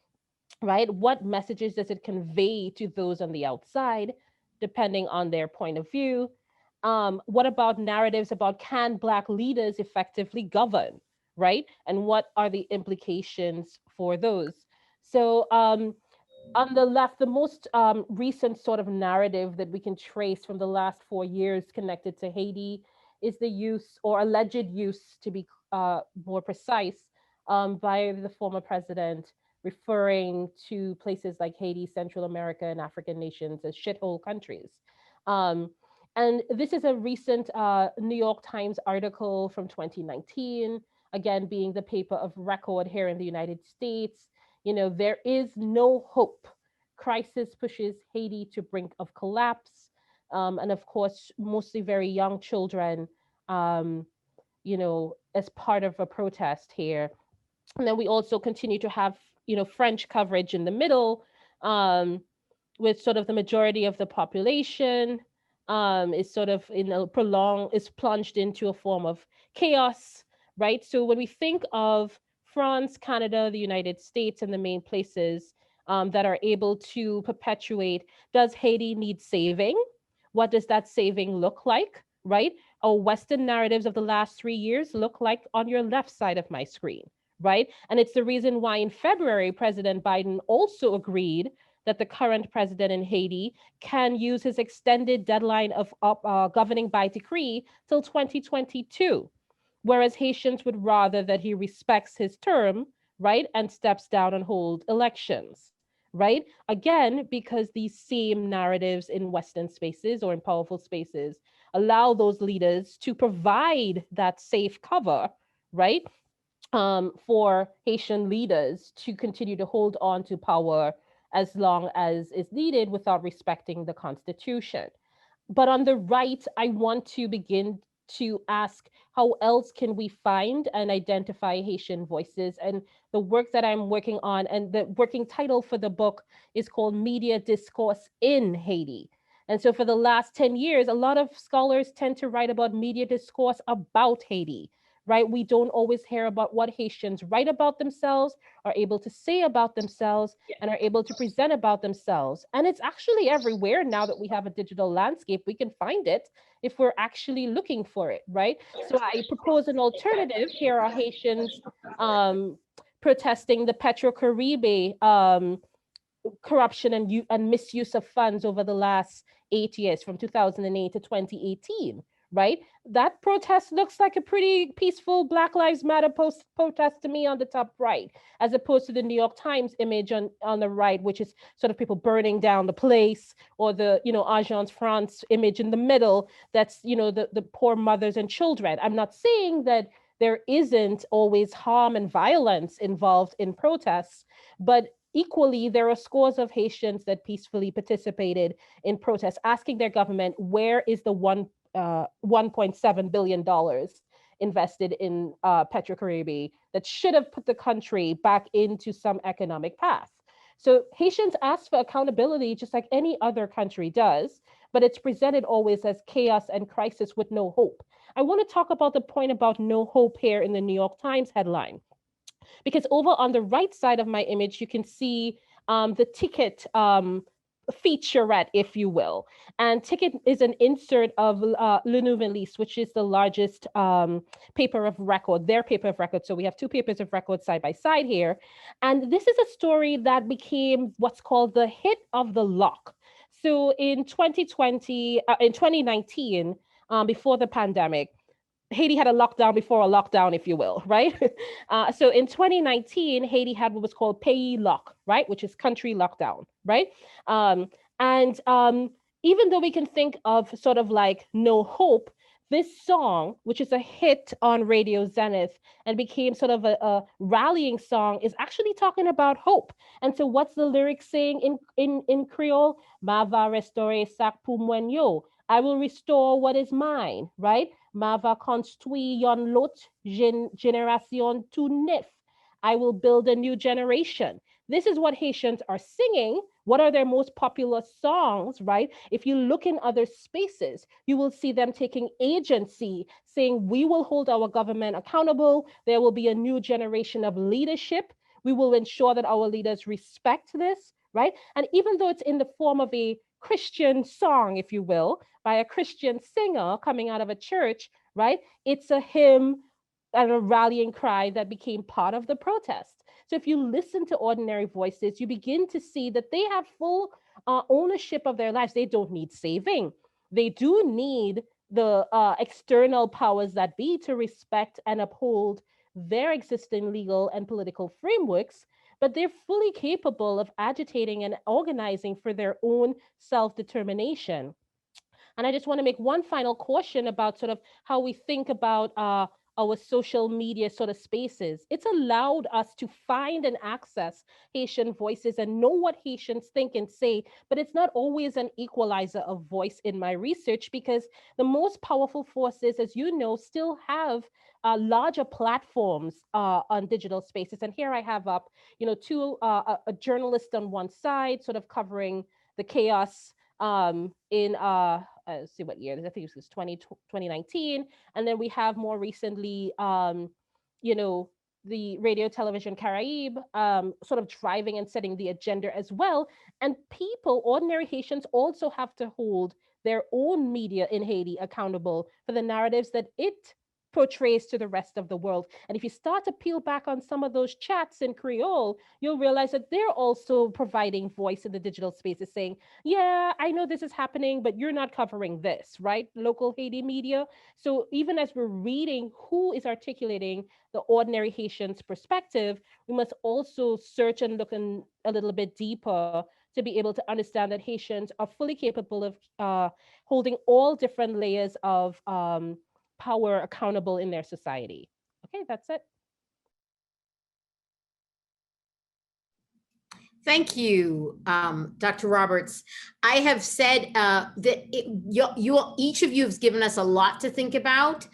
right? What messages does it convey to those on the outside, depending on their point of view? What about narratives about can Black leaders effectively govern, right? And what are the implications for those? So on the left, the most recent sort of narrative that we can trace from the last 4 years connected to Haiti is the use or alleged use, to be more precise, by the former president, referring to places like Haiti, Central America, and African nations as shithole countries. And this is a recent New York Times article from 2019, again, being the paper of record here in the United States. You know, there is no hope. Crisis pushes Haiti to brink of collapse. And of course, mostly very young children, you know, as part of a protest here. And then we also continue to have, you know, French coverage in the middle, with sort of the majority of the population is sort of is plunged into a form of chaos, right? So when we think of France, Canada, the United States, and the main places that are able to perpetuate, does Haiti need saving? What does that saving look like, right? Or Western narratives of the last 3 years look like on your left side of my screen, right? And it's the reason why in February, President Biden also agreed that the current president in Haiti can use his extended deadline of governing by decree till 2022, whereas Haitians would rather that he respects his term, right, and steps down and hold elections, right? Again, because these same narratives in Western spaces or in powerful spaces allow those leaders to provide that safe cover, right, for Haitian leaders to continue to hold on to power as long as is needed without respecting the Constitution. But on the right, I want to begin to ask, how else can we find and identify Haitian voices? And the work that I'm working on, and the working title for the book is called Media Discourse in Haiti. And so for the last 10 years, a lot of scholars tend to write about media discourse about Haiti, right? We don't always hear about what Haitians write about themselves, are able to say about themselves, and are able to present about themselves. And it's actually everywhere now that we have a digital landscape. We can find it if we're actually looking for it, right? So I propose an alternative. Here are Haitians protesting the Petro-Caribe corruption and misuse of funds over the last 8 years, from 2008 to 2018, right? That protest looks like a pretty peaceful Black Lives Matter protest to me on the top right, as opposed to the New York Times image on the right, which is sort of people burning down the place, or the, Agence France image in the middle, that's, the poor mothers and children. I'm not saying that there isn't always harm and violence involved in protests, but equally, there are scores of Haitians that peacefully participated in protests, asking their government, where is the $1.7 billion invested in Petro-Caribe that should have put the country back into some economic path? So Haitians ask for accountability just like any other country does, but it's presented always as chaos and crisis with no hope. I want to talk about the point about no hope here in the New York Times headline, because over on the right side of my image, you can see the Ticket featurette, if you will. And Ticket is an insert of Le Nouveliste, which is the largest paper of record, their paper of record. So we have two papers of record side by side here. And this is a story that became what's called the hit of the lock. So in 2019, before the pandemic, Haiti had a lockdown before a lockdown, if you will, right? So in 2019, Haiti had what was called pays lock, right? Which is country lockdown, right? And even though we can think of sort of like No Hope, this song, which is a hit on Radio Zenith and became sort of a rallying song, is actually talking about hope. And so what's the lyric saying in Creole? Ma va restaurer sac pour moi yo. I will restore what is mine, right? Ma va construire yon lot génération tout neuf. I will build a new generation. This is what Haitians are singing. What are their most popular songs, right? If you look in other spaces, you will see them taking agency, saying, we will hold our government accountable. There will be a new generation of leadership. We will ensure that our leaders respect this, right? And even though it's in the form of a Christian song, if you will, by a Christian singer coming out of a church, right? It's a hymn and a rallying cry that became part of the protest. So if you listen to ordinary voices, you begin to see that they have full ownership of their lives. They don't need saving. They do need the external powers that be to respect and uphold their existing legal and political frameworks, but they're fully capable of agitating and organizing for their own self-determination. And I just want to make one final caution about sort of how we think about our social media sort of spaces. It's allowed us to find and access Haitian voices and know what Haitians think and say, but it's not always an equalizer of voice in my research, because the most powerful forces, as you know, still have larger platforms on digital spaces. And here I have up, a journalist on one side, sort of covering the chaos in let's see what year, I think it was 2019. And then we have more recently, the Radio Television Caraïbe sort of driving and setting the agenda as well. And people, ordinary Haitians, also have to hold their own media in Haiti accountable for the narratives that it portrays to the rest of the world. And if you start to peel back on some of those chats in Creole, you'll realize that they're also providing voice in the digital spaces, saying, yeah, I know this is happening, but you're not covering this, right? Local Haiti media. So even as we're reading who is articulating the ordinary Haitian's perspective, we must also search and look in a little bit deeper to be able to understand that Haitians are fully capable of holding all different layers of power accountable in their society. Okay, that's it. Thank you, Dr. Roberts. I have said that each of you has given us a lot to think about.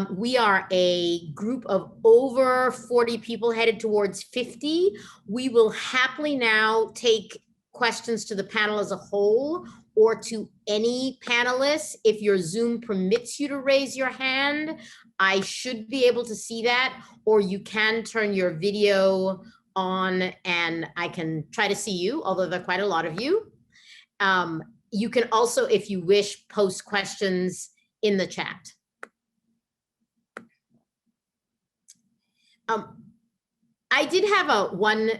We are a group of over 40 people headed towards 50. We will happily now take questions to the panel as a whole or to any panelists. If your Zoom permits you to raise your hand, I should be able to see that, or you can turn your video on and I can try to see you, although there are quite a lot of you. You can also, if you wish, post questions in the chat. I did have one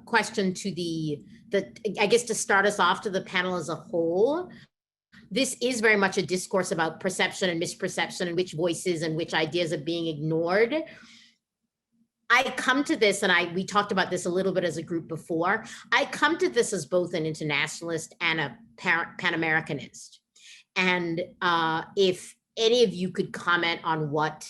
question to I guess to start us off to the panel as a whole. This is very much a discourse about perception and misperception and which voices and which ideas are being ignored. I come to this, and we talked about this a little bit as a group before. I come to this as both an internationalist and a Pan-Americanist. And if any of you could comment on what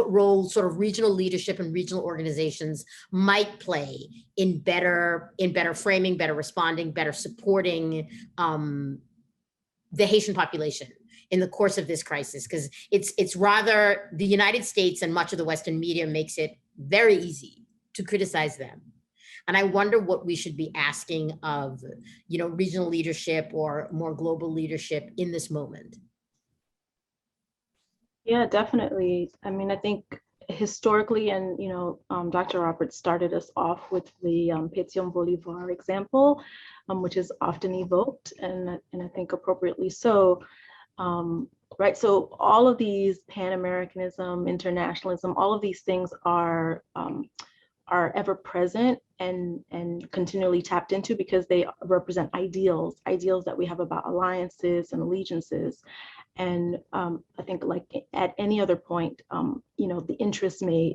role sort of regional leadership and regional organizations might play in better framing, better responding, better supporting the Haitian population in the course of this crisis, because it's rather the United States and much of the Western media makes it very easy to criticize them. And I wonder what we should be asking of, regional leadership or more global leadership in this moment. Yeah, definitely. I mean, I think historically, and Dr. Roberts started us off with the Pétion Bolivar example, which is often evoked, and I think appropriately so. Right, so all of these Pan-Americanism, internationalism, all of these things are ever present and continually tapped into because they represent ideals that we have about alliances and allegiances. And I think, like at any other point, the interest may,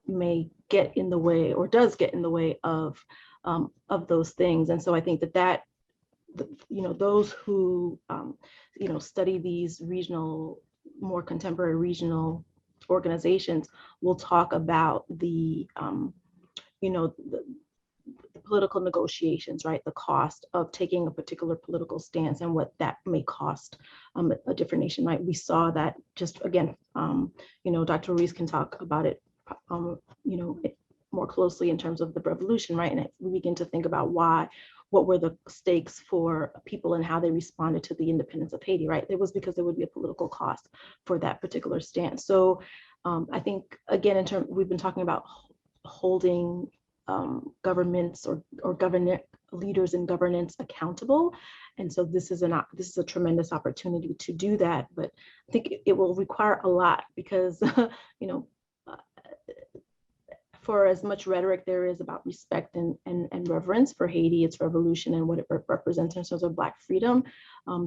may get in the way, or does get in the way of those things. And so I think that those who study these more contemporary regional organizations will talk about the political negotiations, right? The cost of taking a particular political stance and what that may cost a different nation, right? We saw that just again, Dr. Ruiz can talk about it, more closely in terms of the revolution, right? And we begin to think about what were the stakes for people and how they responded to the independence of Haiti, right? It was because there would be a political cost for that particular stance. So I think, again, we've been talking about holding governments or government leaders in governance accountable. And so this is a tremendous opportunity to do that. But I think it will require a lot because, for as much rhetoric there is about respect and reverence for Haiti, its revolution, and what it represents in terms of Black freedom,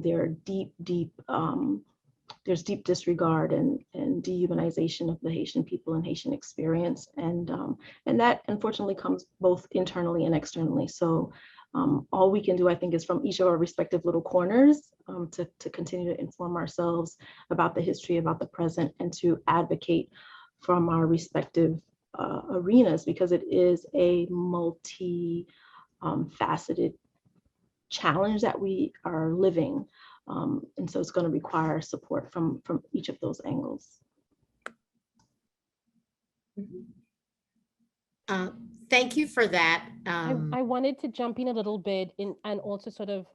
there's deep disregard and dehumanization of the Haitian people and Haitian experience, and that unfortunately comes both internally and externally. So all we can do, I think, is from each of our respective little corners to continue to inform ourselves about the history, about the present, and to advocate from our respective arenas, because it is a multi-faceted challenge that we are living. And so it's going to require support from each of those angles. Thank you for that. I wanted to jump in a little bit and also sort of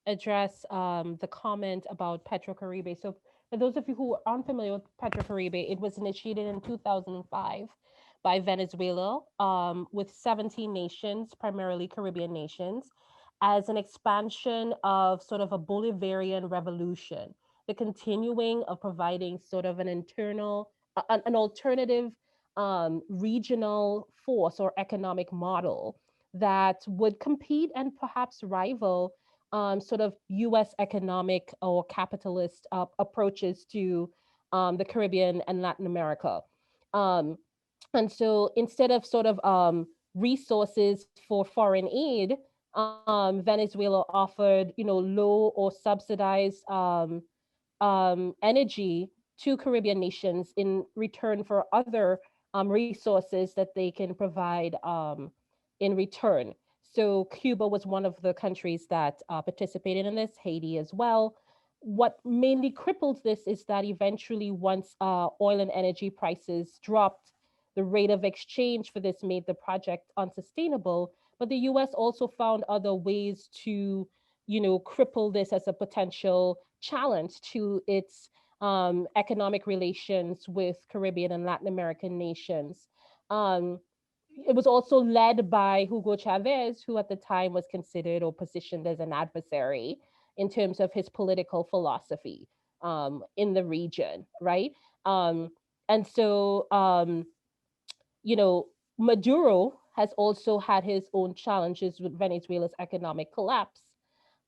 address the comment about Petrocaribe. So for those of you who are unfamiliar with Petrocaribe, it was initiated in 2005 by Venezuela with 17 nations, primarily Caribbean nations, as an expansion of sort of a Bolivarian revolution the continuing of providing sort of an internal, an alternative regional force or economic model that would compete and perhaps rival sort of US economic or capitalist approaches to the Caribbean and Latin America. And so instead of sort of resources for foreign aid, Venezuela offered, low or subsidized energy to Caribbean nations in return for other resources that they can provide in return. So Cuba was one of the countries that participated in this, Haiti as well. What mainly crippled this is that eventually once oil and energy prices dropped, the rate of exchange for this made the project unsustainable. But the US also found other ways to, cripple this as a potential challenge to its economic relations with Caribbean and Latin American nations. It was also led by Hugo Chavez, who at the time was considered or positioned as an adversary in terms of his political philosophy in the region, right? And so, Maduro has also had his own challenges with Venezuela's economic collapse.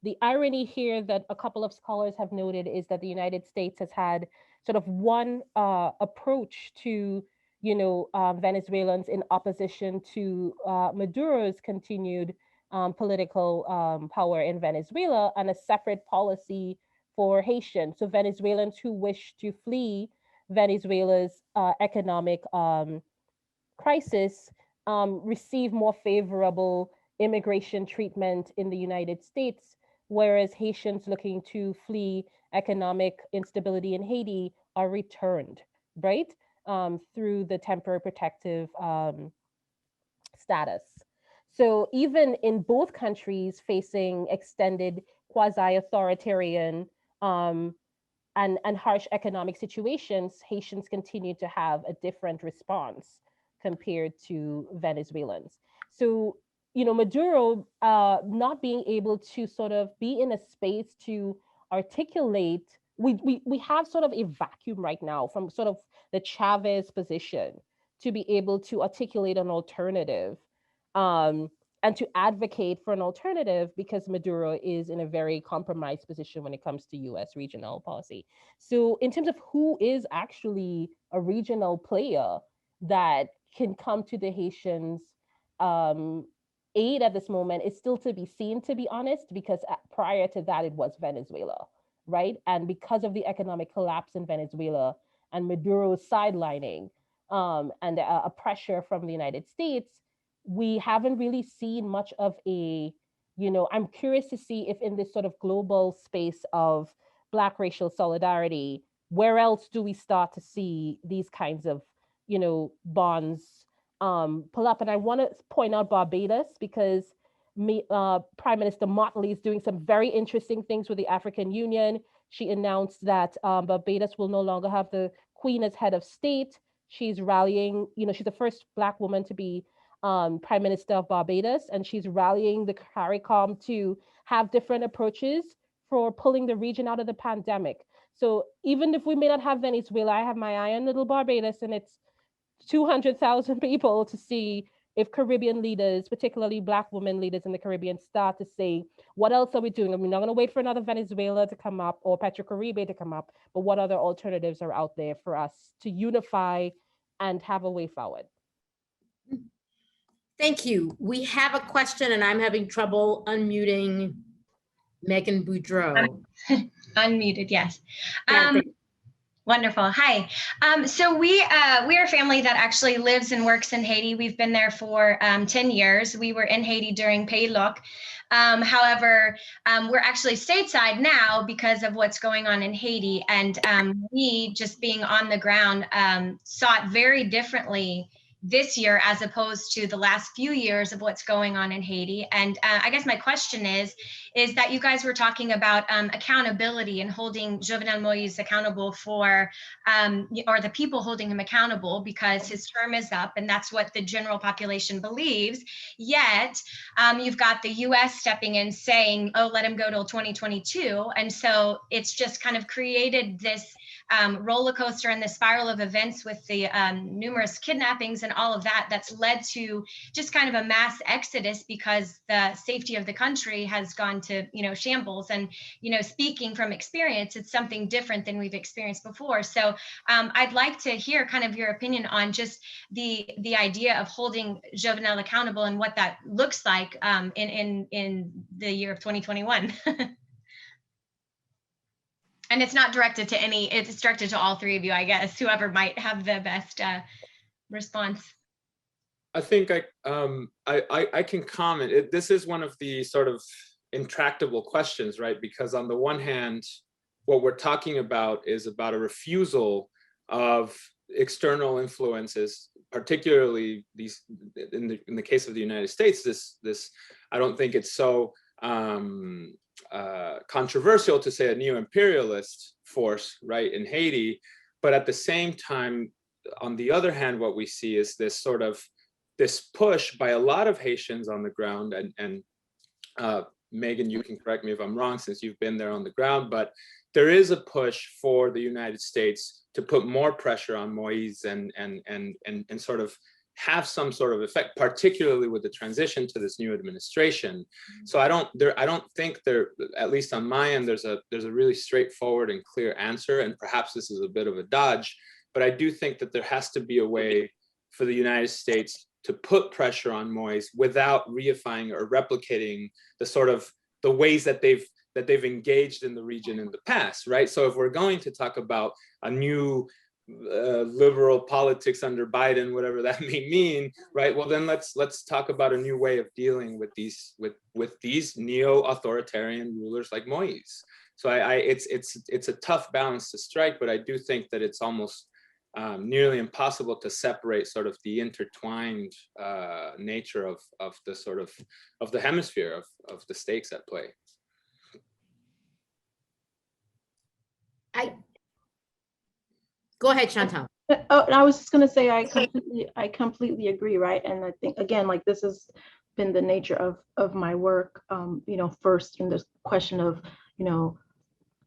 The irony here that a couple of scholars have noted is that the United States has had sort of one approach to, Venezuelans in opposition to Maduro's continued political power in Venezuela, and a separate policy for Haitians. So Venezuelans who wish to flee Venezuela's economic crisis receive more favorable immigration treatment in the United States, whereas Haitians looking to flee economic instability in Haiti are returned, right? Through the temporary protective status. So even in both countries facing extended quasi-authoritarian and harsh economic situations, Haitians continue to have a different response compared to Venezuelans. So, Maduro not being able to sort of be in a space to articulate, we have sort of a vacuum right now from sort of the Chavez position to be able to articulate an alternative and to advocate for an alternative, because Maduro is in a very compromised position when it comes to US regional policy. So in terms of who is actually a regional player that can come to the Haitians' aid at this moment is still to be seen, to be honest, because prior to that, it was Venezuela, right? And because of the economic collapse in Venezuela and Maduro's sidelining and a pressure from the United States, we haven't really seen much of a, I'm curious to see if in this sort of global space of Black racial solidarity, where else do we start to see these kinds of, bonds pull up? And I want to point out Barbados, because Prime Minister Motley is doing some very interesting things with the African Union. She announced that Barbados will no longer have the Queen as head of state. She's rallying, she's the first Black woman to be Prime Minister of Barbados, and she's rallying the CARICOM to have different approaches for pulling the region out of the pandemic. So even if we may not have Venezuela, I have my eye on little Barbados, and it's 200,000 people to see if Caribbean leaders, particularly Black women leaders in the Caribbean, start to say, what else are we doing? We're not going to wait for another Venezuela to come up or Petrocaribe to come up, but what other alternatives are out there for us to unify and have a way forward? Thank you. We have a question, and I'm having trouble unmuting Megan Boudreau. Unmuted, yes. Wonderful. Hi. So we are a family that actually lives and works in Haiti. We've been there for 10 years. We were in Haiti during Paylook. However, we're actually stateside now because of what's going on in Haiti. And we, just being on the ground, saw it very differently this year as opposed to the last few years of what's going on in Haiti. And I guess my question is that you guys were talking about accountability and holding Jovenel Moise accountable for, or the people holding him accountable because his term is up, and that's what the general population believes. Yet you've got the US stepping in saying, oh, let him go till 2022. And so it's just kind of created this roller coaster and the spiral of events with the numerous kidnappings and all of that, that's led to just kind of a mass exodus because the safety of the country has gone to, shambles. And, speaking from experience, it's something different than we've experienced before. So I'd like to hear kind of your opinion on just the idea of holding Jovenel accountable and what that looks like in the year of 2021. And it's not directed to it's directed to all three of you, I guess, whoever might have the best response. I think I can comment. This is one of the sort of intractable questions, right? Because on the one hand, what we're talking about is about a refusal of external influences, particularly these, in the case of the United States, this I don't think it's so controversial to say a neo-imperialist force, right, in Haiti. But at the same time, on the other hand, what we see is this sort of push by a lot of Haitians on the ground, and Megan, you can correct me if I'm wrong since you've been there on the ground, but there is a push for the United States to put more pressure on Moise and sort of have some sort of effect, particularly with the transition to this new administration. So I don't think there, at least on my end, there's a really straightforward and clear answer, and perhaps this is a bit of a dodge, but I do think that there has to be a way for the United States to put pressure on Moise without reifying or replicating the ways that they've engaged in the region in the past, right? So if we're going to talk about a new liberal politics under Biden, whatever that may mean, right? Well, then let's talk about a new way of dealing with these neo-authoritarian rulers like Moise. So it's a tough balance to strike, but I do think that it's almost nearly impossible to separate sort of the intertwined nature of the hemisphere of the stakes at play. Go ahead, Chantal. Oh, I was just going to say I completely agree, right? And I think, again, like, this has been the nature of my work. First in this question of,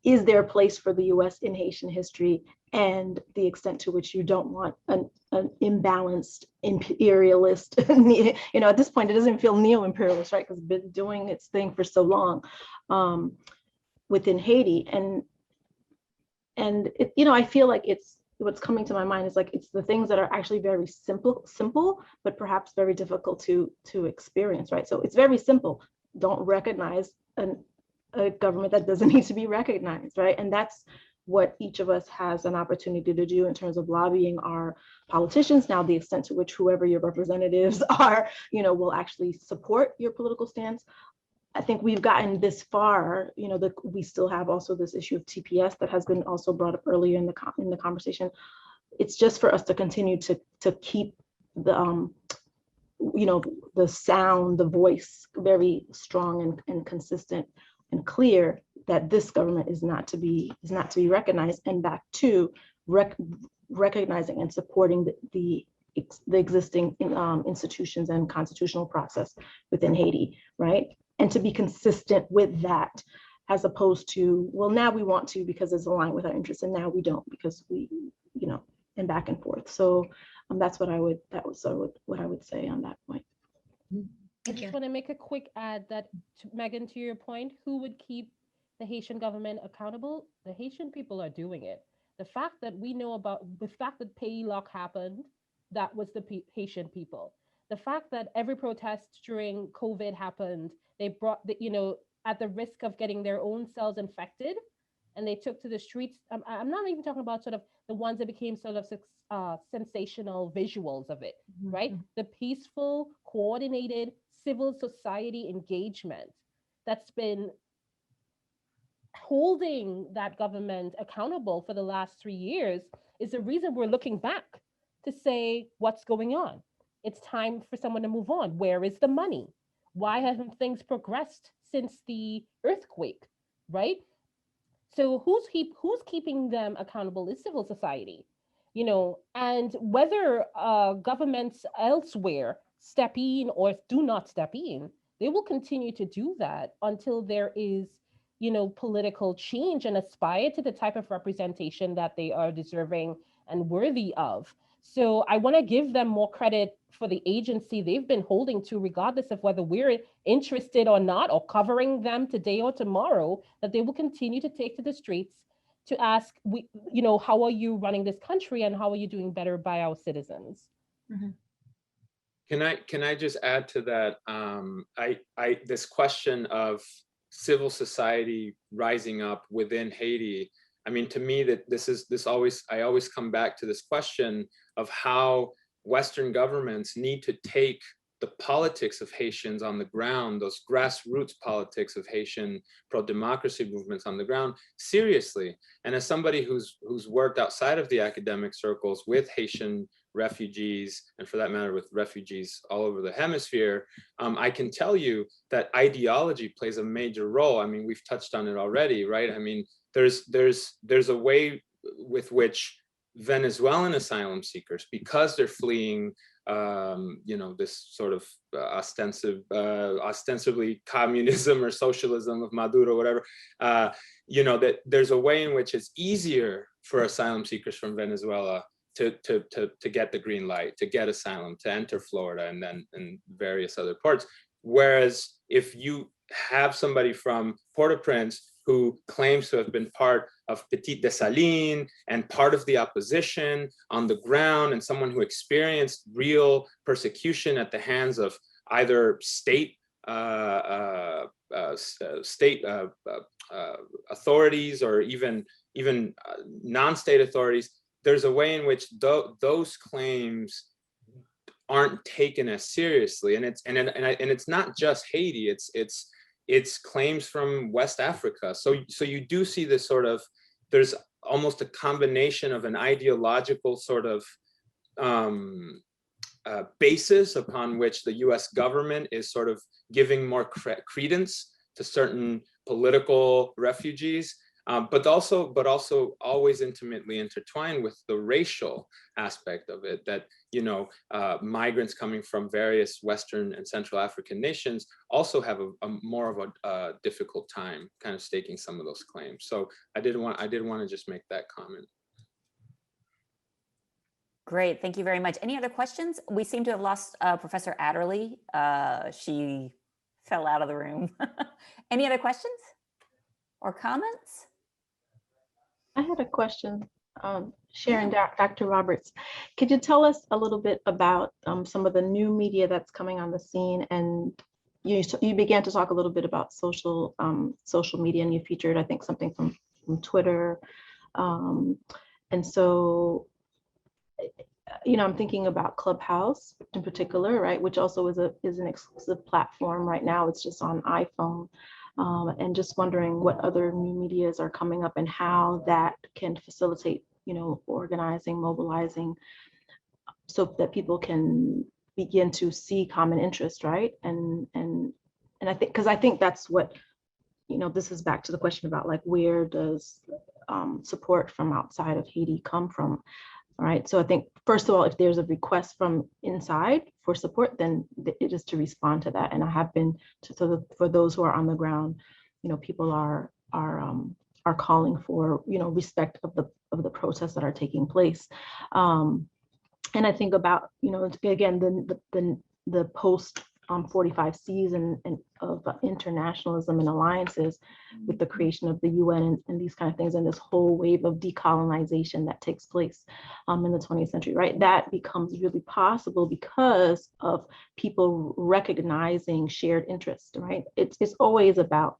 is there a place for the U.S. in Haitian history, and the extent to which you don't want an imbalanced imperialist, at this point it doesn't feel neo-imperialist, right? Because it's been doing its thing for so long within Haiti. And I feel like what's coming to my mind is like, it's the things that are actually very simple, but perhaps very difficult to experience, right? So it's very simple. Don't recognize a government that doesn't need to be recognized, right? And that's what each of us has an opportunity to do in terms of lobbying our politicians. Now, the extent to which whoever your representatives are, will actually support your political stance. I think we've gotten this far, we still have also this issue of TPS that has been also brought up earlier in the conversation. It's just for us to continue to keep the sound, the voice very strong and consistent and clear, that this government is not to be recognized, and back to recognizing and supporting the existing institutions and constitutional process within Haiti, right? And to be consistent with that, as opposed to, well, now we want to because it's aligned with our interests, and now we don't because we, and back and forth. So that's what I would say on that point. I just want to make a quick add that, Megan, to your point, who would keep the Haitian government accountable? The Haitian people are doing it. The fact that we know about the fact that Pays Lock happened, that was the Haitian people. The fact that every protest during COVID happened, they brought at the risk of getting their own cells infected, and they took to the streets. I'm not even talking about sort of the ones that became sort of sensational visuals of it, right? The peaceful, coordinated civil society engagement that's been holding that government accountable for the last 3 years is the reason we're looking back to say what's going on. it's time for someone to move on. Where is the money? Why haven't things progressed since the earthquake, right? So who's keeping them accountable is civil society, and whether governments elsewhere step in or do not step in, they will continue to do that until there is, political change and aspire to the type of representation that they are deserving and worthy of. So I want to give them more credit for the agency they've been holding to, regardless of whether we're interested or not, or covering them today or tomorrow, that they will continue to take to the streets to ask, how are you running this country and how are you doing better by our citizens? Mm-hmm. Can I just add to that? This question of civil society rising up within Haiti. I mean, to me, I always come back to this question of how Western governments need to take the politics of Haitians on the ground, those grassroots politics of Haitian pro-democracy movements on the ground, seriously. And as somebody who's worked outside of the academic circles with Haitian refugees, and for that matter, with refugees all over the hemisphere, I can tell you that ideology plays a major role. I mean, we've touched on it already, right? I mean, there's a way with which Venezuelan asylum seekers, because they're fleeing this sort of ostensibly communism or socialism of Maduro, whatever, that there's a way in which it's easier for asylum seekers from Venezuela to get the green light, to get asylum, to enter Florida and then in various other parts. Whereas if you have somebody from Port-au-Prince who claims to have been part of Petite Dessalines and part of the opposition on the ground, and someone who experienced real persecution at the hands of either state authorities or even non-state authorities, there's a way in which those claims aren't taken as seriously, and it's not just Haiti. It's claims from West Africa. So you do see this sort of, there's almost a combination of an ideological sort of basis upon which the US government is sort of giving more credence to certain political refugees, but also always intimately intertwined with the racial aspect of it, that migrants coming from various Western and Central African nations also have a more of a difficult time kind of staking some of those claims. So I did want to just make that comment. Great, thank you very much. Any other questions? We seem to have lost Professor Adderley. She fell out of the room. Any other questions or comments? I had a question, Sharon, Dr. Roberts. Could you tell us a little bit about some of the new media that's coming on the scene? And you began to talk a little bit about social media, and you featured, I think, something from Twitter. And so, I'm thinking about Clubhouse in particular, right, which also is an exclusive platform right now. It's just on iPhone. And just wondering what other new medias are coming up and how that can facilitate, organizing, mobilizing, so that people can begin to see common interest, right? And I think, because I think that's what, this is back to the question about, like, where does support from outside of Haiti come from? All right, so I think, first of all, if there's a request from inside for support, then it is to respond to that. And I have been for those who are on the ground, people are calling for, respect of the protests that are taking place. And I think about, again, the post 45 season of internationalism and alliances with the creation of the UN and these kind of things, and this whole wave of decolonization that takes place in the 20th century, right? That becomes really possible because of people recognizing shared interest, right? It's always about,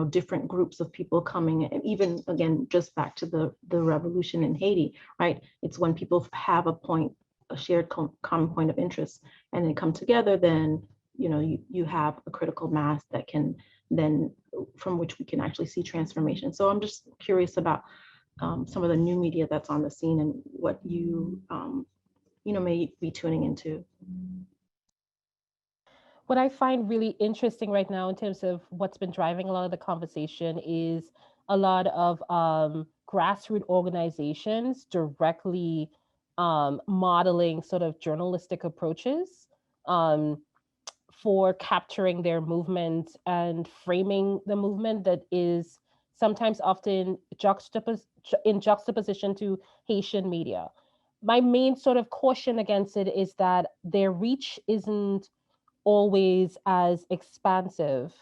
different groups of people coming, and even, again, just back to the revolution in Haiti, right? It's when people have a shared common point of interest and they come together, then you have a critical mass that can then, from which we can actually see transformation. So I'm just curious about some of the new media that's on the scene and what you may be tuning into. what I find really interesting right now in terms of what's been driving a lot of the conversation is a lot of grassroots organizations directly modeling sort of journalistic approaches um, for capturing their movement and framing the movement that is sometimes often in juxtaposition to Haitian media. My main sort of caution against it is that their reach isn't always as expansive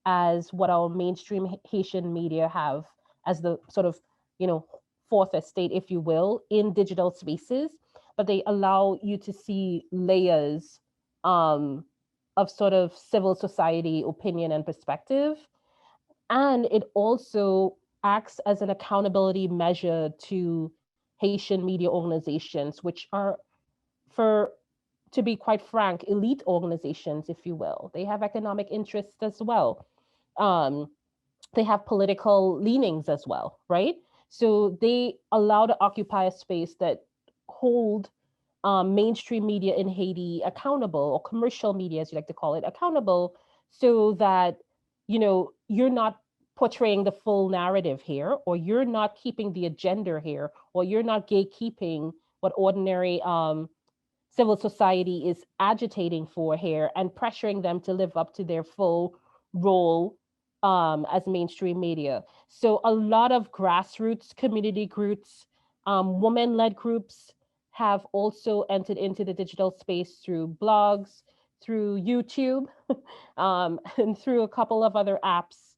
as what our mainstream Haitian media have as the sort of, fourth estate, if you will, in digital spaces, but they allow you to see layers um, of sort of civil society opinion and perspective. And it also acts as an accountability measure to Haitian media organizations, which are, for to be quite frank, elite organizations, if you will. They have economic interests as well. Um, they have political leanings as well, right? So they allow to occupy a space that hold mainstream media in Haiti accountable, or commercial media, as you like to call it, accountable, so that you're not portraying the full narrative here, or you're not keeping the agenda here, or you're not gatekeeping what ordinary civil society is agitating for here and pressuring them to live up to their full role as mainstream media. So a lot of grassroots community groups, women-led groups have also entered into the digital space through blogs, through YouTube, and through a couple of other apps.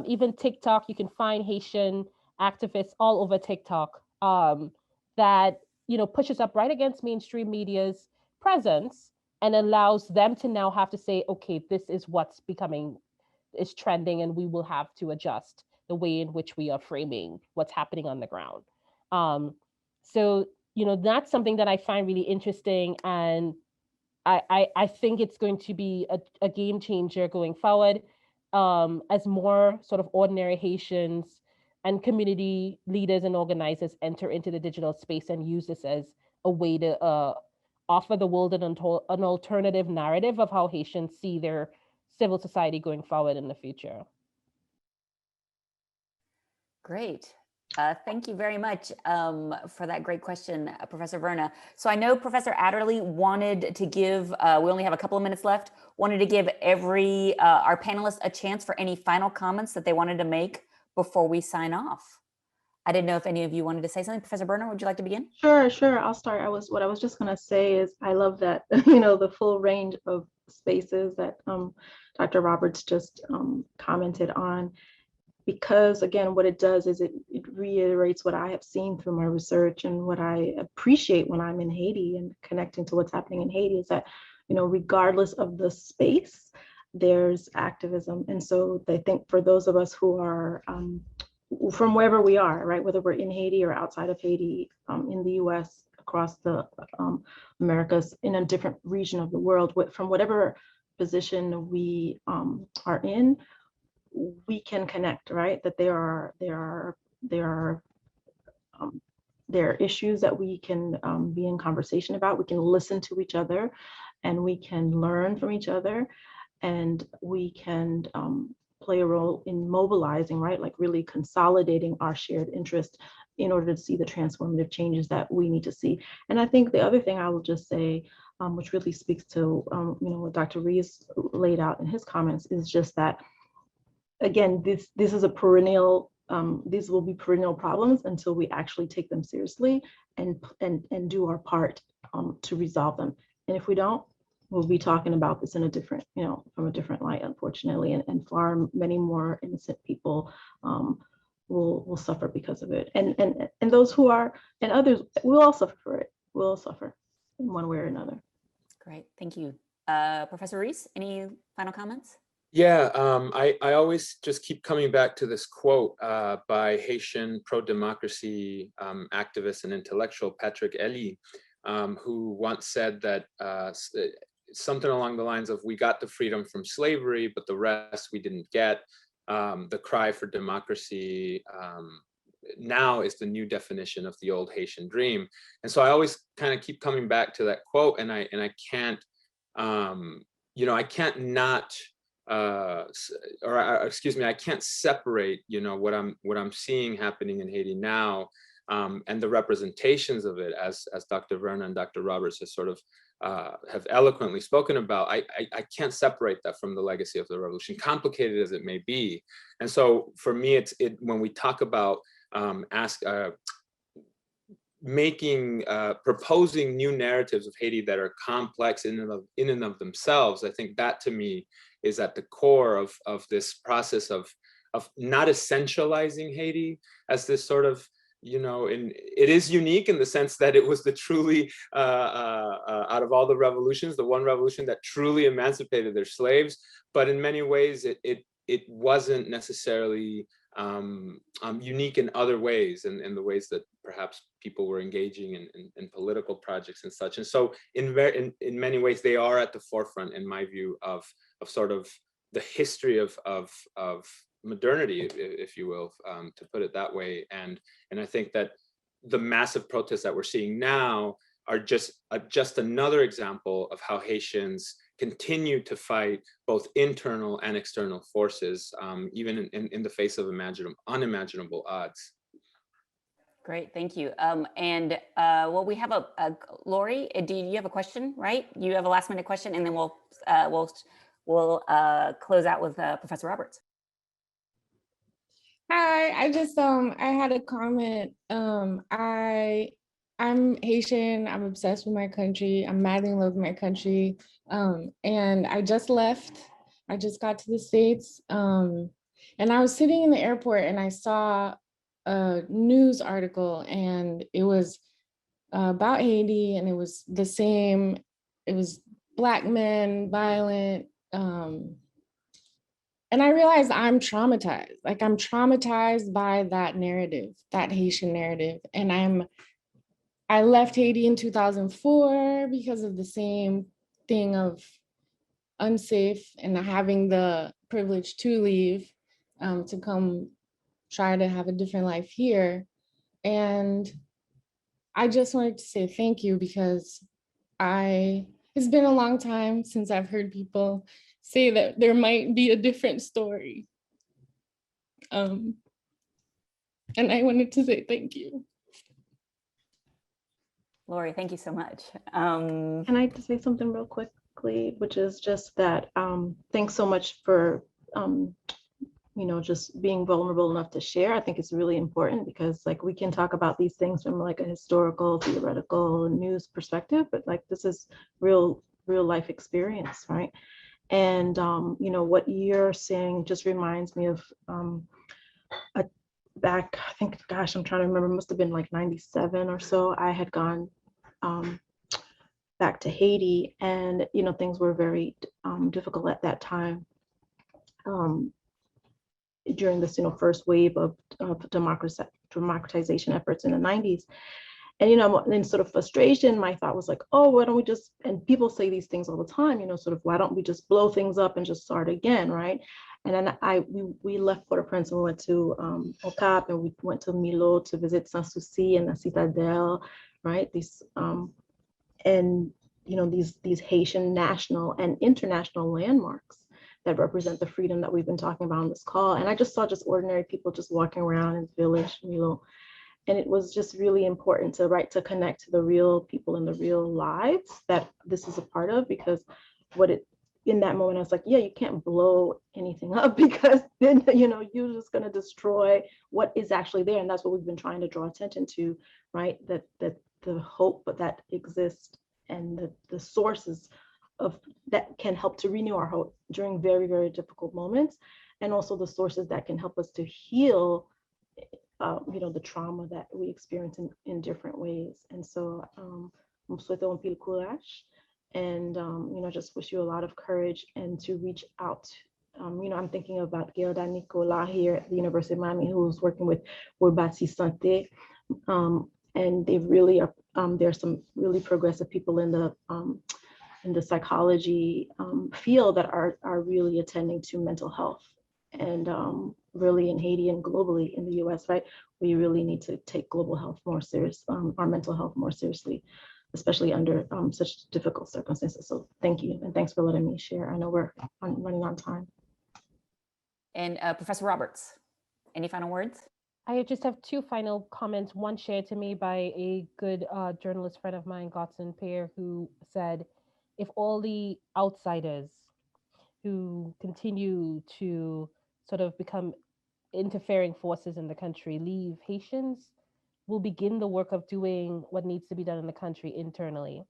Even TikTok, you can find Haitian activists all over TikTok that pushes up right against mainstream media's presence and allows them to now have to say, okay, this is what's is trending, and we will have to adjust the way in which we are framing what's happening on the ground. So that's something that I find really interesting, and I think it's going to be a game changer going forward, as more sort of ordinary Haitians and community leaders and organizers enter into the digital space and use this as a way to offer the world an alternative narrative of how Haitians see their civil society going forward in the future. Great. Thank you very much for that great question, Professor Verna. So I know Professor Adderley wanted to give, we only have a couple of minutes left, wanted to give our panelists a chance for any final comments that they wanted to make before we sign off. I didn't know if any of you wanted to say something. Professor Verna, would you like to begin? Sure. I'll start. What I was just going to say is I love that, the full range of spaces that Dr. Roberts just commented on, because again, what it does is it reiterates what I have seen through my research, and what I appreciate when I'm in Haiti and connecting to what's happening in Haiti is that, regardless of the space, there's activism. And so I think for those of us who are from wherever we are, right, whether we're in Haiti or outside of Haiti, in the US, across the Americas, in a different region of the world, from whatever position we are in, we can connect, right? That there are issues that we can be in conversation about. We can listen to each other, and we can learn from each other, and we can play a role in mobilizing, right? Like really consolidating our shared interest in order to see the transformative changes that we need to see. And I think the other thing I will just say, which really speaks to what Dr. Ruiz laid out in his comments, is just that, again, this is a perennial, these will be perennial problems until we actually take them seriously and do our part to resolve them. And if we don't, we'll be talking about this in a different, from a different light, unfortunately, and far many more innocent people will suffer because of it. And those who are, and others, will all suffer for it. We'll all suffer in one way or another. Great, thank you. Professor Ruiz, any final comments? Yeah, I always just keep coming back to this quote by Haitian pro-democracy activist and intellectual Patrick Elie, who once said that something along the lines of, we got the freedom from slavery, but the rest we didn't get. The cry for democracy now is the new definition of the old Haitian dream. And so I always kind of keep coming back to that quote, and I can't I can't not, excuse me, I can't separate, what I'm seeing happening in Haiti now, and the representations of it, as Dr. Verna and Dr. Roberts has sort of have eloquently spoken about. I can't separate that from the legacy of the revolution, complicated as it may be. And so for me, when we talk about proposing new narratives of Haiti that are complex in and of themselves, I think that to me is at the core of this process of not essentializing Haiti as this sort of, it is unique in the sense that it was the truly, out of all the revolutions, the one revolution that truly emancipated their slaves. But in many ways, it wasn't necessarily unique in other ways, in the ways that perhaps people were engaging in political projects and such. And so in many ways, they are at the forefront, in my view, of sort of the history of modernity, if you will, to put it that way. And I think that the massive protests that we're seeing now are just another example of how Haitians continue to fight both internal and external forces, even in the face of unimaginable odds. Great, thank you. Well, we have Lori, do you have a question, right? You have a last minute question, and then we'll close out with Professor Roberts. Hi, I just I had a comment. I'm Haitian. I'm obsessed with my country. I'm madly in love with my country. And I just left. I just got to the States. And I was sitting in the airport and I saw a news article, and it was about Haiti, and it was the same. It was Black men, violent. And I realized I'm traumatized. Like, I'm traumatized by that narrative, that Haitian narrative. And I left Haiti in 2004 because of the same thing of unsafe, and having the privilege to leave to come try to have a different life here. And I just wanted to say thank you, because it's been a long time since I've heard people say that there might be a different story. And I wanted to say thank you. Lori, thank you so much. Can I just say something real quickly, which is just that thanks so much for just being vulnerable enough to share. I think it's really important, because like we can talk about these things from like a historical, theoretical, news perspective, but like this is real life experience, right? And what you're saying just reminds me of back, I think, gosh, I'm trying to remember, it must have been like 97 or so. I had gone back to Haiti, and things were very difficult at that time. During this first wave of democratization efforts in the 90s. And in sort of frustration, my thought was like, oh, why don't we just, and people say these things all the time, sort of, why don't we just blow things up and just start again, right? And then we left Port-au-Prince and we went to Ocap, and we went to Milo to visit Sans-Souci and the Citadelle, right? These these Haitian national and international landmarks that represent the freedom that we've been talking about on this call. And I just saw just ordinary people just walking around in the village, Milo. And it was just really important to connect to the real people in the real lives that this is a part of, because in that moment, I was like, yeah, you can't blow anything up, because then, you're just going to destroy what is actually there. And that's what we've been trying to draw attention to, right? That the hope that exists, and the sources of that can help to renew our hope during very, very difficult moments. And also the sources that can help us to heal the trauma that we experience in different ways. And so and just wish you a lot of courage, and to reach out. I'm thinking about Gilda Nicola here at the University of Miami, who's working with Bâti Santé, and they really are. There's some really progressive people in the psychology field that are really attending to mental health. And really in Haiti and globally in the US, right? We really need to take global health more serious, our mental health more seriously. especially under such difficult circumstances. So thank you, and thanks for letting me share. I know we're running on time. And Professor Roberts, any final words? I just have two final comments. One shared to me by a good journalist friend of mine, Godson Pear, who said, if all the outsiders who continue to sort of become interfering forces in the country leave, Haitians will begin the work of doing what needs to be done in the country internally.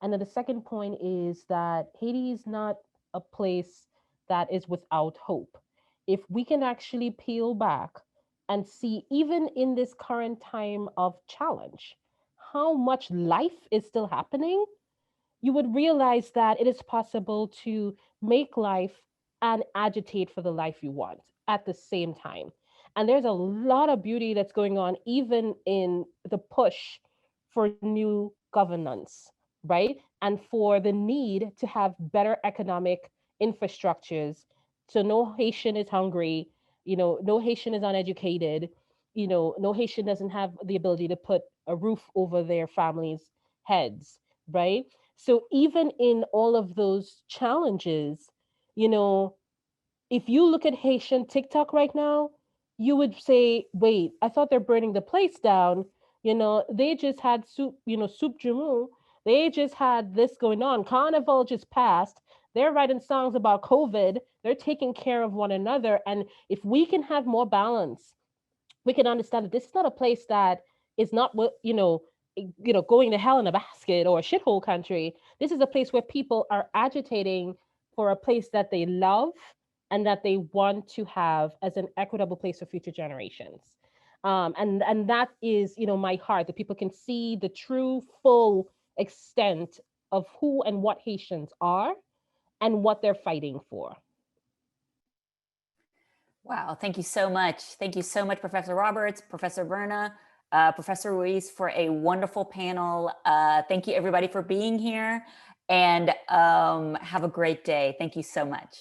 And then the second point is that Haiti is not a place that is without hope. If we can actually peel back and see, even in this current time of challenge, how much life is still happening, you would realize that it is possible to make life and agitate for the life you want at the same time. And there's a lot of beauty that's going on, even in the push for new governance, right? And for the need to have better economic infrastructures. So no Haitian is hungry, no Haitian is uneducated, no Haitian doesn't have the ability to put a roof over their families' heads, right? So even in all of those challenges, if you look at Haitian TikTok right now, you would say, wait, I thought they're burning the place down. They just had soup jumu. They just had this going on. Carnival just passed. They're writing songs about COVID. They're taking care of one another. And if we can have more balance, we can understand that this is not a place that is not what, going to hell in a basket or a shithole country. This is a place where people are agitating for a place that they love and that they want to have as an equitable place for future generations. And that is, my heart, that people can see the true, full extent of who and what Haitians are and what they're fighting for. Wow, thank you so much. Thank you so much, Professor Roberts, Professor Verna, Professor Ruiz, for a wonderful panel. Thank you, everybody, for being here, and have a great day. Thank you so much.